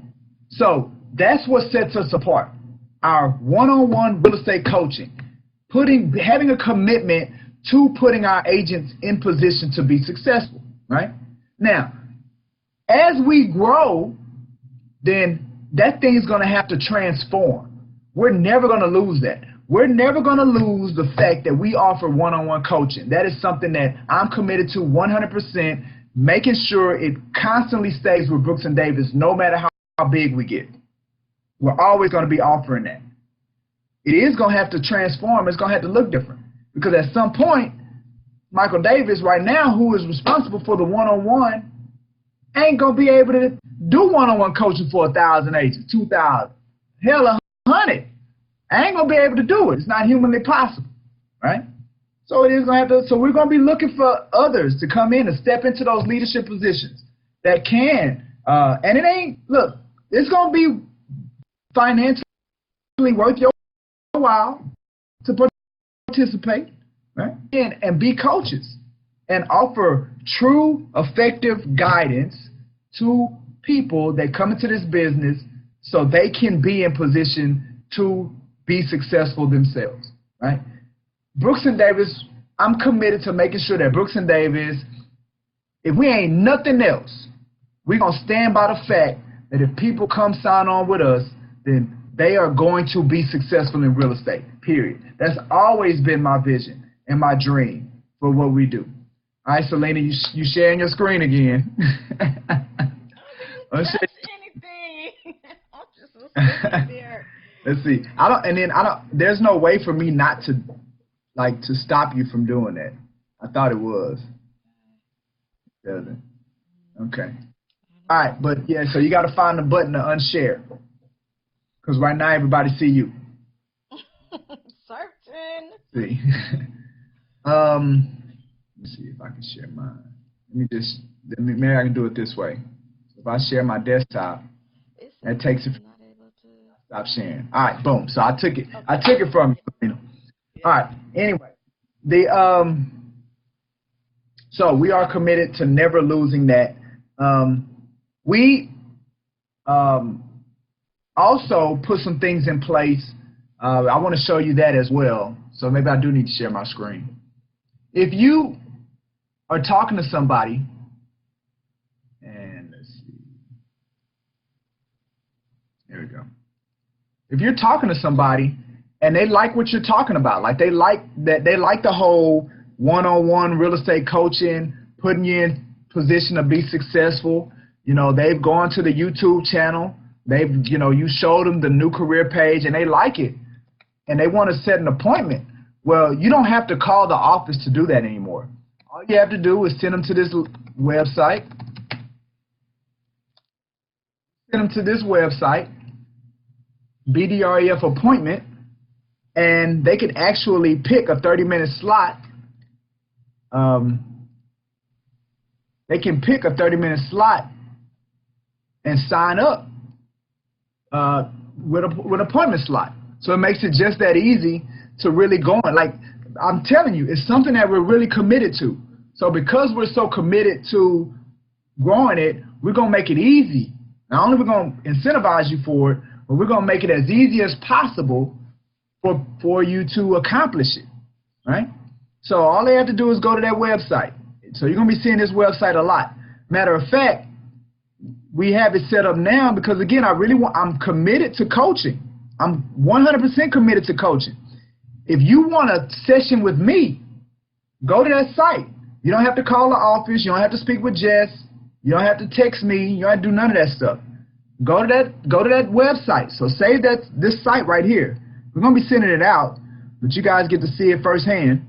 So that's what sets us apart. Our one-on-one real estate coaching, having a commitment to putting our agents in position to be successful, right? Now, as we grow, then that thing is going to have to transform. We're never going to lose that. We're never going to lose the fact that we offer one-on-one coaching. That is something that I'm committed to 100%, making sure it constantly stays with Brooks and Davis no matter how big we get. We're always going to be offering that. It is going to have to transform. It's going to have to look different. Because at some point, Michael Davis right now, who is responsible for the one-on-one, ain't going to be able to do one-on-one coaching for 1,000 agents, 2,000, hell, 100. I ain't going to be able to do it. It's not humanly possible, right? So it is going to have to, so we're going to be looking for others to come in and step into those leadership positions that can, and it ain't, look, it's going to be financially worth your while to participate, right? And be coaches and offer true, effective guidance to people that come into this business so they can be in position to be successful themselves, right? Brooks and Davis, I'm committed to making sure that Brooks and Davis, if we ain't nothing else, we're going to stand by the fact that if people come sign on with us, then they are going to be successful in real estate, period. That's always been my vision and my dream for what we do. All right, Selena, you sharing your screen again. I didn't touch anything. I'm just listening there. Let's see. There's no way for me not to, to stop you from doing that. I thought it was. Doesn't. Okay. All right, but yeah, so you got to find the button to unshare. Because right now everybody see you. Certain. See. Let me see if I can share mine. Maybe I can do it this way. So if I share my desktop, that takes it. Stop sharing. All right, boom. So I took it. Okay. I took it from you. All right. Anyway, so we are committed to never losing that. We also put some things in place I want to show you that as well. So maybe I do need to share my screen. If you are talking to somebody, and let's see, there we go. If you're talking to somebody and they like what you're talking about, like they like the whole one-on-one real estate coaching, putting you in position to be successful. You know, they've gone to the YouTube channel. They've, you know, you showed them the new career page and they like it and they want to set an appointment. Well, you don't have to call the office to do that anymore. All you have to do is send them to this website. Send them to this website, BDREF appointment, and they could actually pick a 30-minute slot. They can pick a 30-minute slot and sign up with an appointment slot. So it makes it just that easy to really go on. Like I'm telling you, it's something that we're really committed to. So because we're so committed to growing it, we're going to make it easy. Not only we're going to incentivize you for it, but we're going to make it as easy as possible for you to accomplish it, right? So all they have to do is go to that website. So you're going to be seeing this website a lot. Matter of fact, we have it set up now because, again, I'm committed to coaching. I'm 100% committed to coaching. If you want a session with me, go to that site. You don't have to call the office. You don't have to speak with Jess. You don't have to text me. You don't have to do none of that stuff. Go to that website. So save this site right here. We're going to be sending it out, but you guys get to see it firsthand.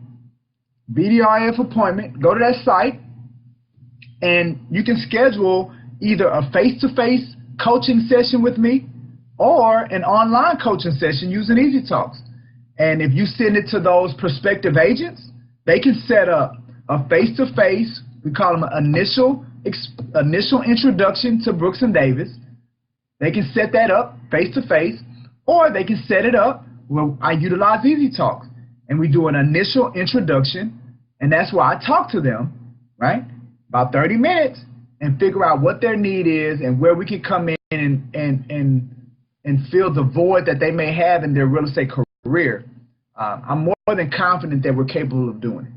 BDRF appointment. Go to that site, and you can schedule either a face-to-face coaching session with me or an online coaching session using Easy Talks. And if you send it to those prospective agents, they can set up a face-to-face. We call them an initial introduction to Brooks and Davis. They can set that up face-to-face, or they can set it up where I utilize Easy Talks, and we do an initial introduction, and that's where I talk to them, right, about 30 minutes, and figure out what their need is and where we can come in and fill the void that they may have in their real estate career. I'm more than confident that we're capable of doing it.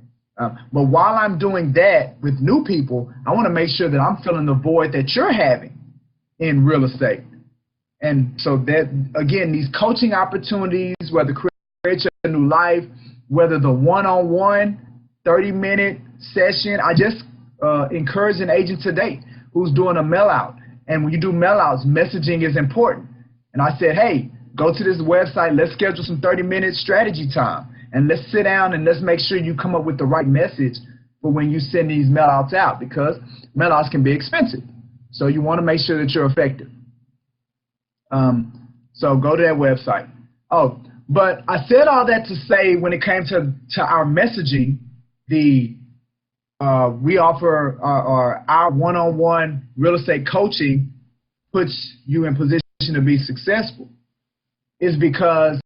But while I'm doing that with new people, I want to make sure that I'm filling the void that you're having in real estate. And so that, again, these coaching opportunities, whether create your new life, whether the one-on-one 30-minute session, I just encourage an agent today who's doing a mail out. And when you do mail outs, messaging is important. And I said, hey, go to this website, let's schedule some 30-minute strategy time. And let's sit down and let's make sure you come up with the right message for when you send these mail outs out, because mail outs can be expensive. So you want to make sure that you're effective. So go to that website. Oh, but I said all that to say when it came to our messaging, we offer our one-on-one real estate coaching puts you in position to be successful, is because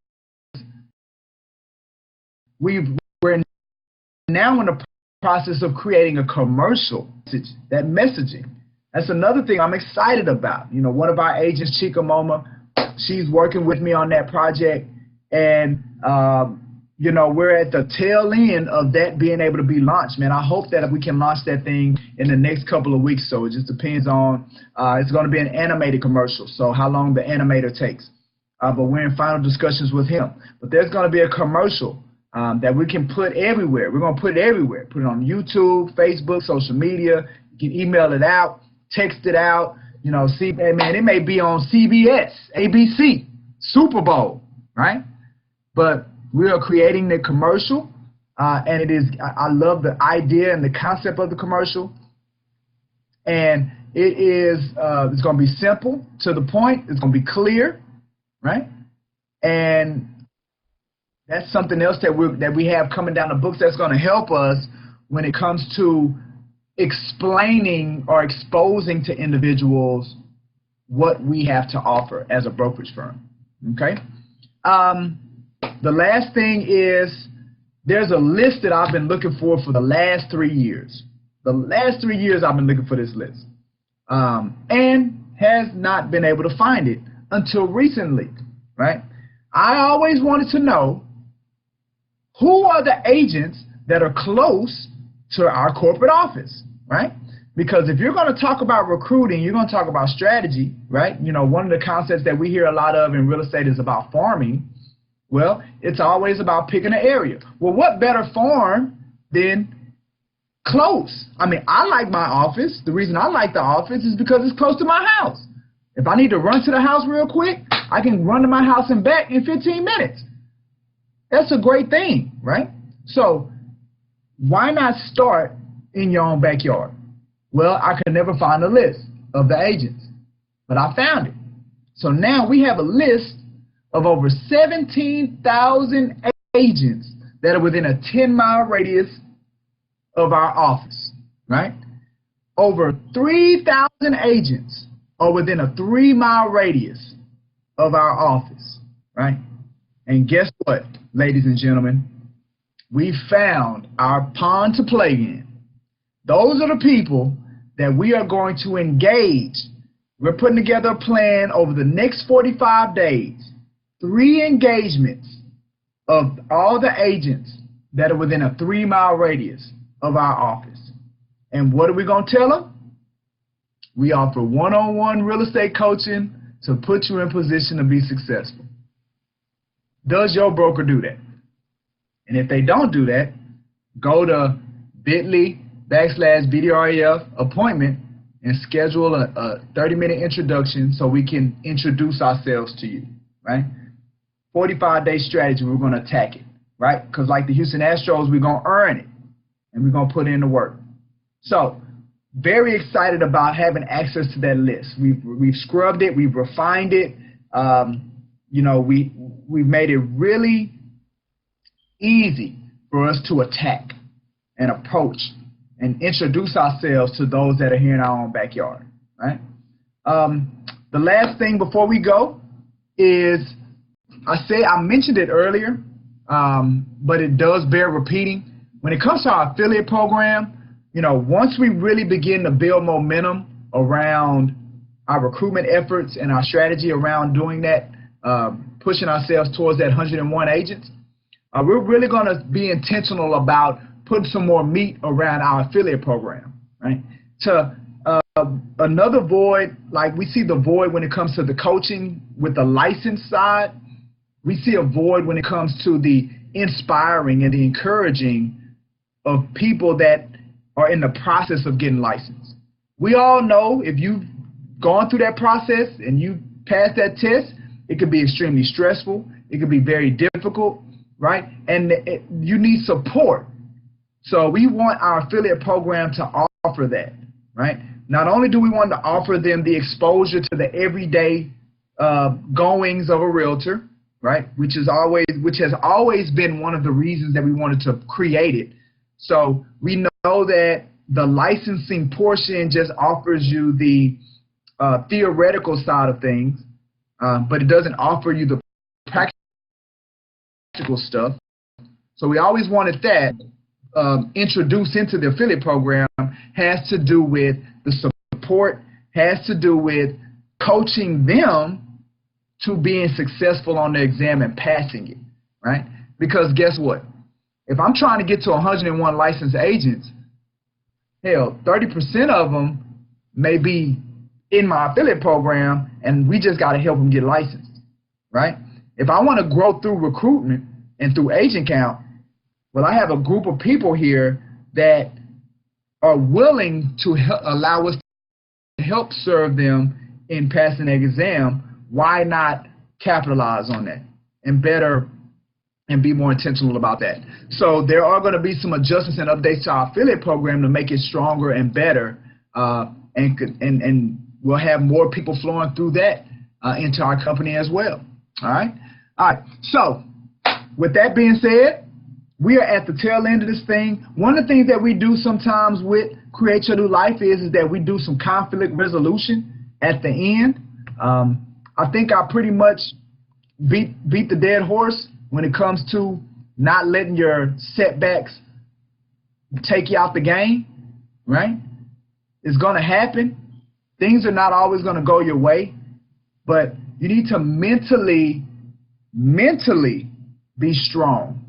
we're now in the process of creating a commercial message, that messaging. That's another thing I'm excited about. You know, one of our agents, Chica Moma, she's working with me on that project, and you know, we're at the tail end of that being able to be launched, man. I hope that we can launch that thing in the next couple of weeks. So it just depends on, it's going to be an animated commercial, so how long the animator takes. But we're in final discussions with him. But there's going to be a commercial that we can put everywhere. We're going to put it everywhere. Put it on YouTube, Facebook, social media. You can email it out, text it out. You know, see, man, it may be on CBS, ABC, Super Bowl, right? But we are creating the commercial, and it is, I love the idea and the concept of the commercial. And it is, it's going to be simple, to the point. It's going to be clear, right? And that's something else that we have coming down the books that's going to help us when it comes to explaining or exposing to individuals what we have to offer as a brokerage firm, okay? The last thing is, there's a list that I've been looking for the last 3 years. The last 3 years I've been looking for this list, and has not been able to find it until recently, right? I always wanted to know who are the agents that are close to our corporate office, right? Because if you're going to talk about recruiting, you're going to talk about strategy, right? You know, one of the concepts that we hear a lot of in real estate is about farming. Well, it's always about picking an area. Well, what better farm than close? I mean, I like my office. The reason I like the office is because it's close to my house. If I need to run to the house real quick, I can run to my house and back in 15 minutes. That's a great thing, right? So why not start in your own backyard? Well, I could never find a list of the agents, but I found it. So now we have a list of over 17,000 agents that are within a 10-mile radius of our office, right? Over 3,000 agents are within a 3-mile radius of our office, right? And guess what, ladies and gentlemen? We found our pond to play in. Those are the people that we are going to engage. We're putting together a plan over the next 45 days, 3 engagements of all the agents that are within a 3-mile radius of our office. And what are we going to tell them? We offer one-on-one real estate coaching to put you in position to be successful. Does your broker do that? And if they don't do that, go to bit.ly/BDREF appointment and schedule a 30-minute introduction so we can introduce ourselves to you, right? 45-day strategy, we're going to attack it, right? Because like the Houston Astros, we're going to earn it, and we're going to put in the work. So very excited about having access to that list. We've scrubbed it. We've refined it. You know, we've made it really easy for us to attack and approach and introduce ourselves to those that are here in our own backyard, right? The last thing before we go is, I mentioned it earlier, but it does bear repeating. When it comes to our affiliate program, you know, once we really begin to build momentum around our recruitment efforts and our strategy around doing that, pushing ourselves towards that 101 agents, we're really going to be intentional about putting some more meat around our affiliate program, right? To another void, like we see the void when it comes to the coaching with the license side, we see a void when it comes to the inspiring and the encouraging of people that are in the process of getting licensed. We all know if you've gone through that process and you passed that test, it could be extremely stressful. It could be very difficult, right? And you need support. So we want our affiliate program to offer that, right? Not only do we want to offer them the exposure to the everyday goings of a realtor, right? Which has always been one of the reasons that we wanted to create it. So we know that the licensing portion just offers you the theoretical side of things, but it doesn't offer you the practical stuff. So we always wanted that introduced into the affiliate program. Has to do with the support, has to do with coaching them to being successful on the exam and passing it, right? Because guess what? If I'm trying to get to 101 licensed agents, hell, 30% of them may be in my affiliate program, and we just got to help them get licensed, right? If I want to grow through recruitment and through agent count, well, I have a group of people here that are willing to allow us to help serve them in passing the exam. Why not capitalize on that and be more intentional about that? So there are going to be some adjustments and updates to our affiliate program to make it stronger and better, and we'll have more people flowing through that into our company as well. All right. So with that being said, we are at the tail end of this thing. One of the things that we do sometimes with Create Your New Life is that we do some conflict resolution at the end. I think I pretty much beat the dead horse when it comes to not letting your setbacks take you out the game, right? It's going to happen. Things are not always going to go your way, but you need to mentally mentally be strong,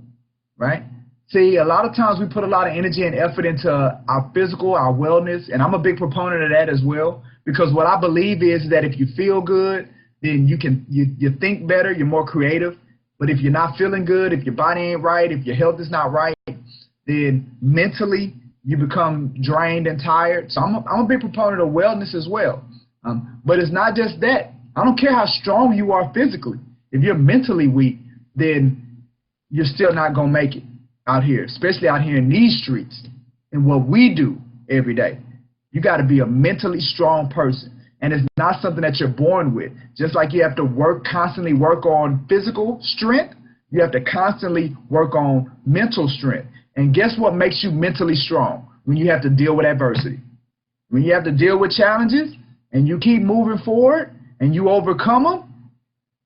right? See, a lot of times we put a lot of energy and effort into our physical, our wellness, and I'm a big proponent of that as well, because what I believe is that if you feel good, then you think better, you're more creative. But if you're not feeling good, if your body ain't right, if your health is not right, then mentally you become drained and tired. So I'm a big proponent of wellness as well. But it's not just that. I don't care how strong you are physically. If you're mentally weak, then you're still not going to make it out here, especially out here in these streets and what we do every day. You got to be a mentally strong person. And it's not something that you're born with. Just like you have to constantly work on physical strength, you have to constantly work on mental strength. And guess what makes you mentally strong? When you have to deal with adversity. When you have to deal with challenges and you keep moving forward and you overcome them,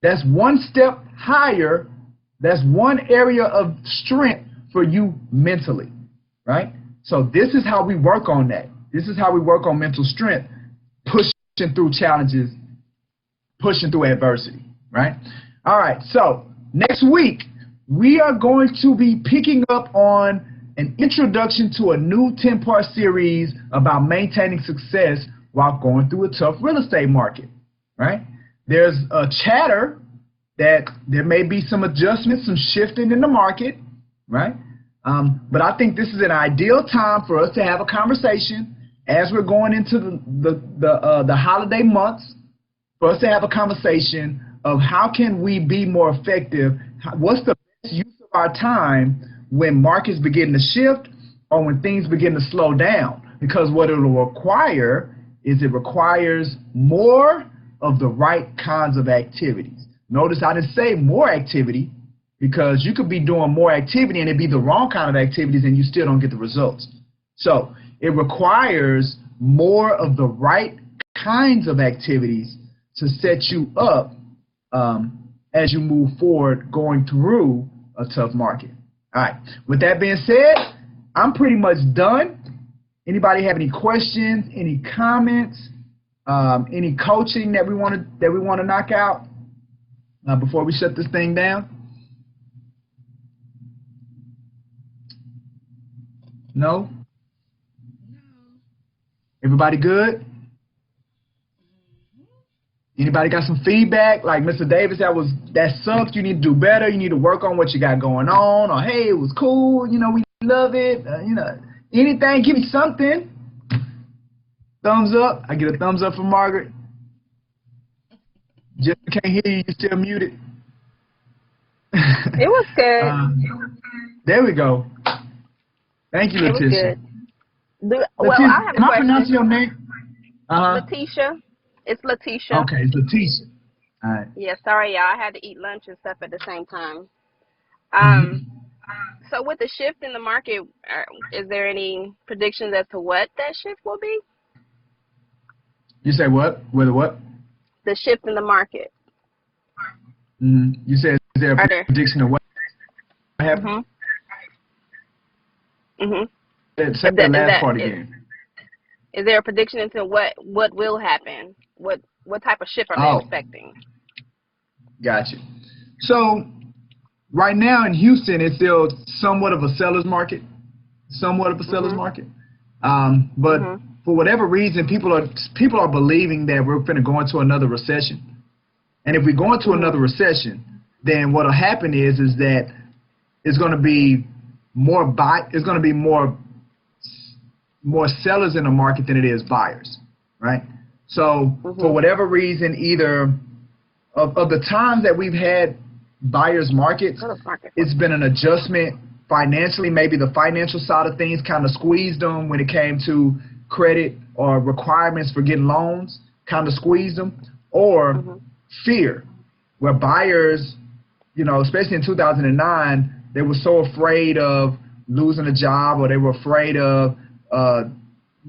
that's one step higher. That's one area of strength for you mentally, right? So this is how we work on that. This is how we work on mental strength, pushing through challenges, pushing through adversity, right? All right, so next week, we are going to be picking up on an introduction to a new 10-part series about maintaining success while going through a tough real estate market, right? There's a chatter that there may be some adjustments, some shifting in the market, right? But I think this is an ideal time for us to have a conversation as we're going into the holiday months, for us to have a conversation of how can we be more effective, what's the best use of our time when markets begin to shift or when things begin to slow down. Because what it will require is it requires more of the right kinds of activities. Notice I didn't say more activity, because you could be doing more activity and it'd be the wrong kind of activities and you still don't get the results. So it requires more of the right kinds of activities to set you up as you move forward going through a tough market. All right. With that being said, I'm pretty much done. Anybody have any questions, any comments, any coaching that we want to knock out before we shut this thing down? No? Everybody good? Anybody got some feedback? Like Mr. Davis, that sucked. You need to do better. You need to work on what you got going on. Or hey, it was cool. You know, we love it. You know, anything. Give me something. Thumbs up. I get a thumbs up from Margaret. Just can't hear you. You still muted. It was good. There we go. Thank you, Letitia. It was good. Well, Letitia, I have a can I question. pronounce your name? Letitia. It's Letitia. Okay, it's Letitia. All right. Yeah, sorry, y'all. I had to eat lunch and stuff at the same time. So with the shift in the market, is there any predictions as to what that shift will be? You say what? With what? The shift in the market. You said, is there a prediction of what happened? Say the last part again. Is there a prediction into what will happen? What type of shift are they expecting? Gotcha. So right now in Houston, it's still somewhat of a seller's market. But for whatever reason, people are believing that we're going to go into another recession. And if we go into another recession, then what'll happen is that it's going to be more sellers in the market than it is buyers, right? So for whatever reason, either of the times that we've had buyers markets, it's been an adjustment financially. Maybe the financial side of things kind of squeezed them when it came to credit or requirements for getting loans, kind of squeezed them, or fear, where buyers, you know, especially in 2009, they were so afraid of losing a job, or they were afraid of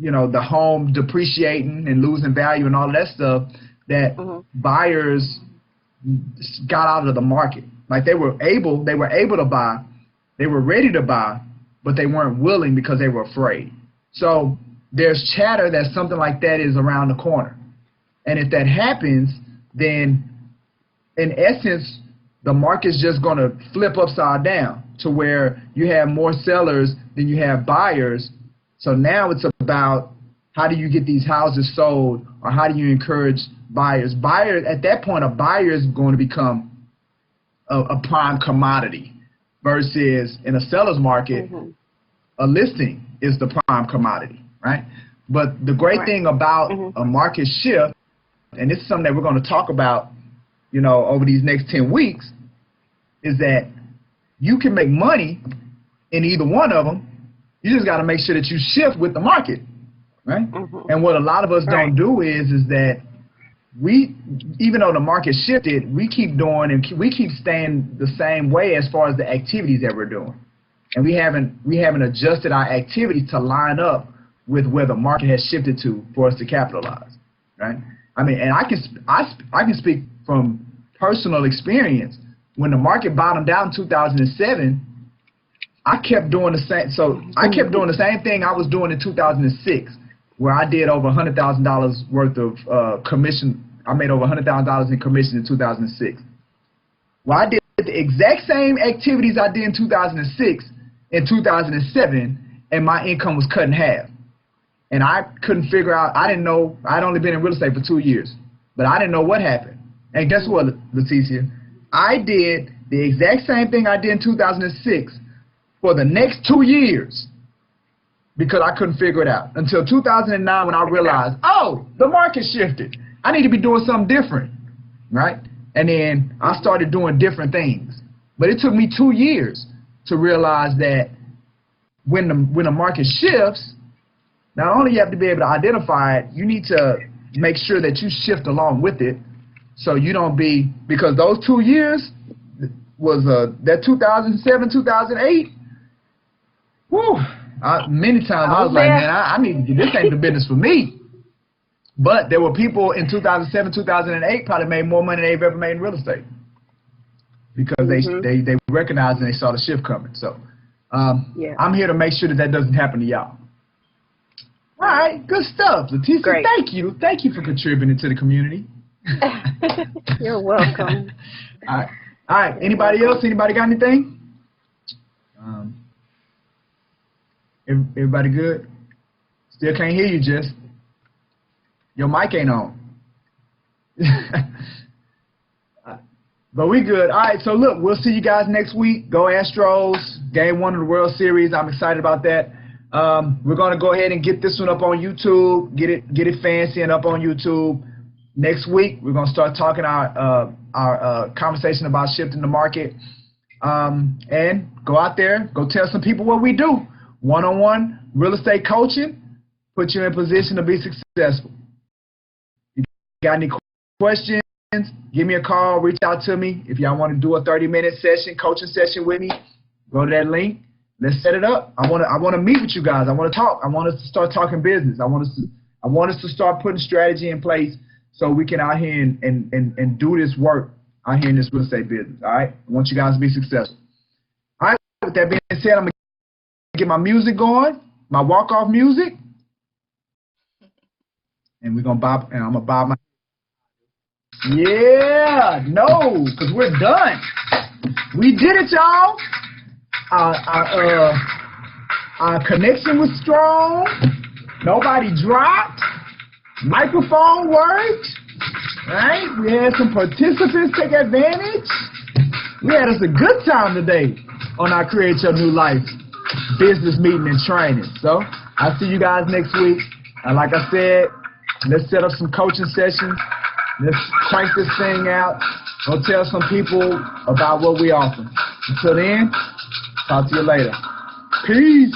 you know, the home depreciating and losing value and all of that stuff, that buyers got out of the market. Like they were able to buy, they were ready to buy, but they weren't willing because they were afraid. So there's chatter that something like that is around the corner. And if that happens, then in essence, the market's just going to flip upside down to where you have more sellers than you have buyers. So now it's about how do you get these houses sold, or how do you encourage buyers? Buyers, at that point, a buyer is going to become a prime commodity versus in a seller's market, a listing is the prime commodity, right? But the great thing about a market shift, and this is something that we're going to talk about, you know, over these next 10 weeks, is that you can make money in either one of them. You just got to make sure that you shift with the market, right? And what a lot of us don't do is that we, even though the market shifted, we keep doing and we keep staying the same way as far as the activities that we're doing, and we haven't adjusted our activities to line up with where the market has shifted to for us to capitalize, right? I mean, and I can speak from personal experience. When the market bottomed out in 2007, I kept doing the same. So I kept doing the same thing I was doing in 2006, where I did over $100,000 worth of commission. I made over $100,000 in commission in 2006. Well, I did the exact same activities I did in 2006 in 2007, and my income was cut in half. And I couldn't figure out. I didn't know. I'd only been in real estate for 2 years, but I didn't know what happened. And guess what, Leticia? I did the exact same thing I did in 2006 for the next 2 years because I couldn't figure it out until 2009 when I realized, oh, the market shifted. I need to be doing something different, right? And then I started doing different things. But it took me 2 years to realize that when the market shifts, not only you have to be able to identify it, you need to make sure that you shift along with it, so you don't be, because those 2 years was that 2007, 2008. Whew, many times I was like, man, I need, this ain't the business for me. But there were people in 2007, 2008 probably made more money than they've ever made in real estate because they recognized and they saw the shift coming. So I'm here to make sure that that doesn't happen to y'all. All right, good stuff, Leticia. Great. Thank you for contributing to the community. You're welcome. All right. Anybody else? Anybody got anything? Everybody good? Still can't hear you, Jess. Your mic ain't on. But we good. All right, so look, we'll see you guys next week. Go Astros, Game 1 of the World Series. I'm excited about that. We're going to go ahead and get this one up on YouTube, get it fancy and up on YouTube. Next week, we're going to start talking our conversation about shifting the market. And go out there, go tell some people what we do. One-on-one real estate coaching, put you in position to be successful. If you got any questions, give me a call, reach out to me. If y'all want to do a 30-minute session, coaching session with me, go to that link. Let's set it up. I want to meet with you guys. I want to talk. I want us to start talking business. I want us to start putting strategy in place so we can out here and do this work out here in this real estate business. All right. I want you guys to be successful. All right. With that being said, I'm gonna get my music going, my walk-off music, and we're gonna bob. And I'm gonna bob my. Yeah. No, because we're done. We did it, y'all. Our connection was strong. Nobody dropped. Microphone worked. Right? We had some participants take advantage. We had us a good time today on our Create Your New Life business meeting and training. So I'll see you guys next week. And like I said, let's set up some coaching sessions. Let's crank this thing out. Go tell some people about what we offer. Until then, talk to you later. Peace.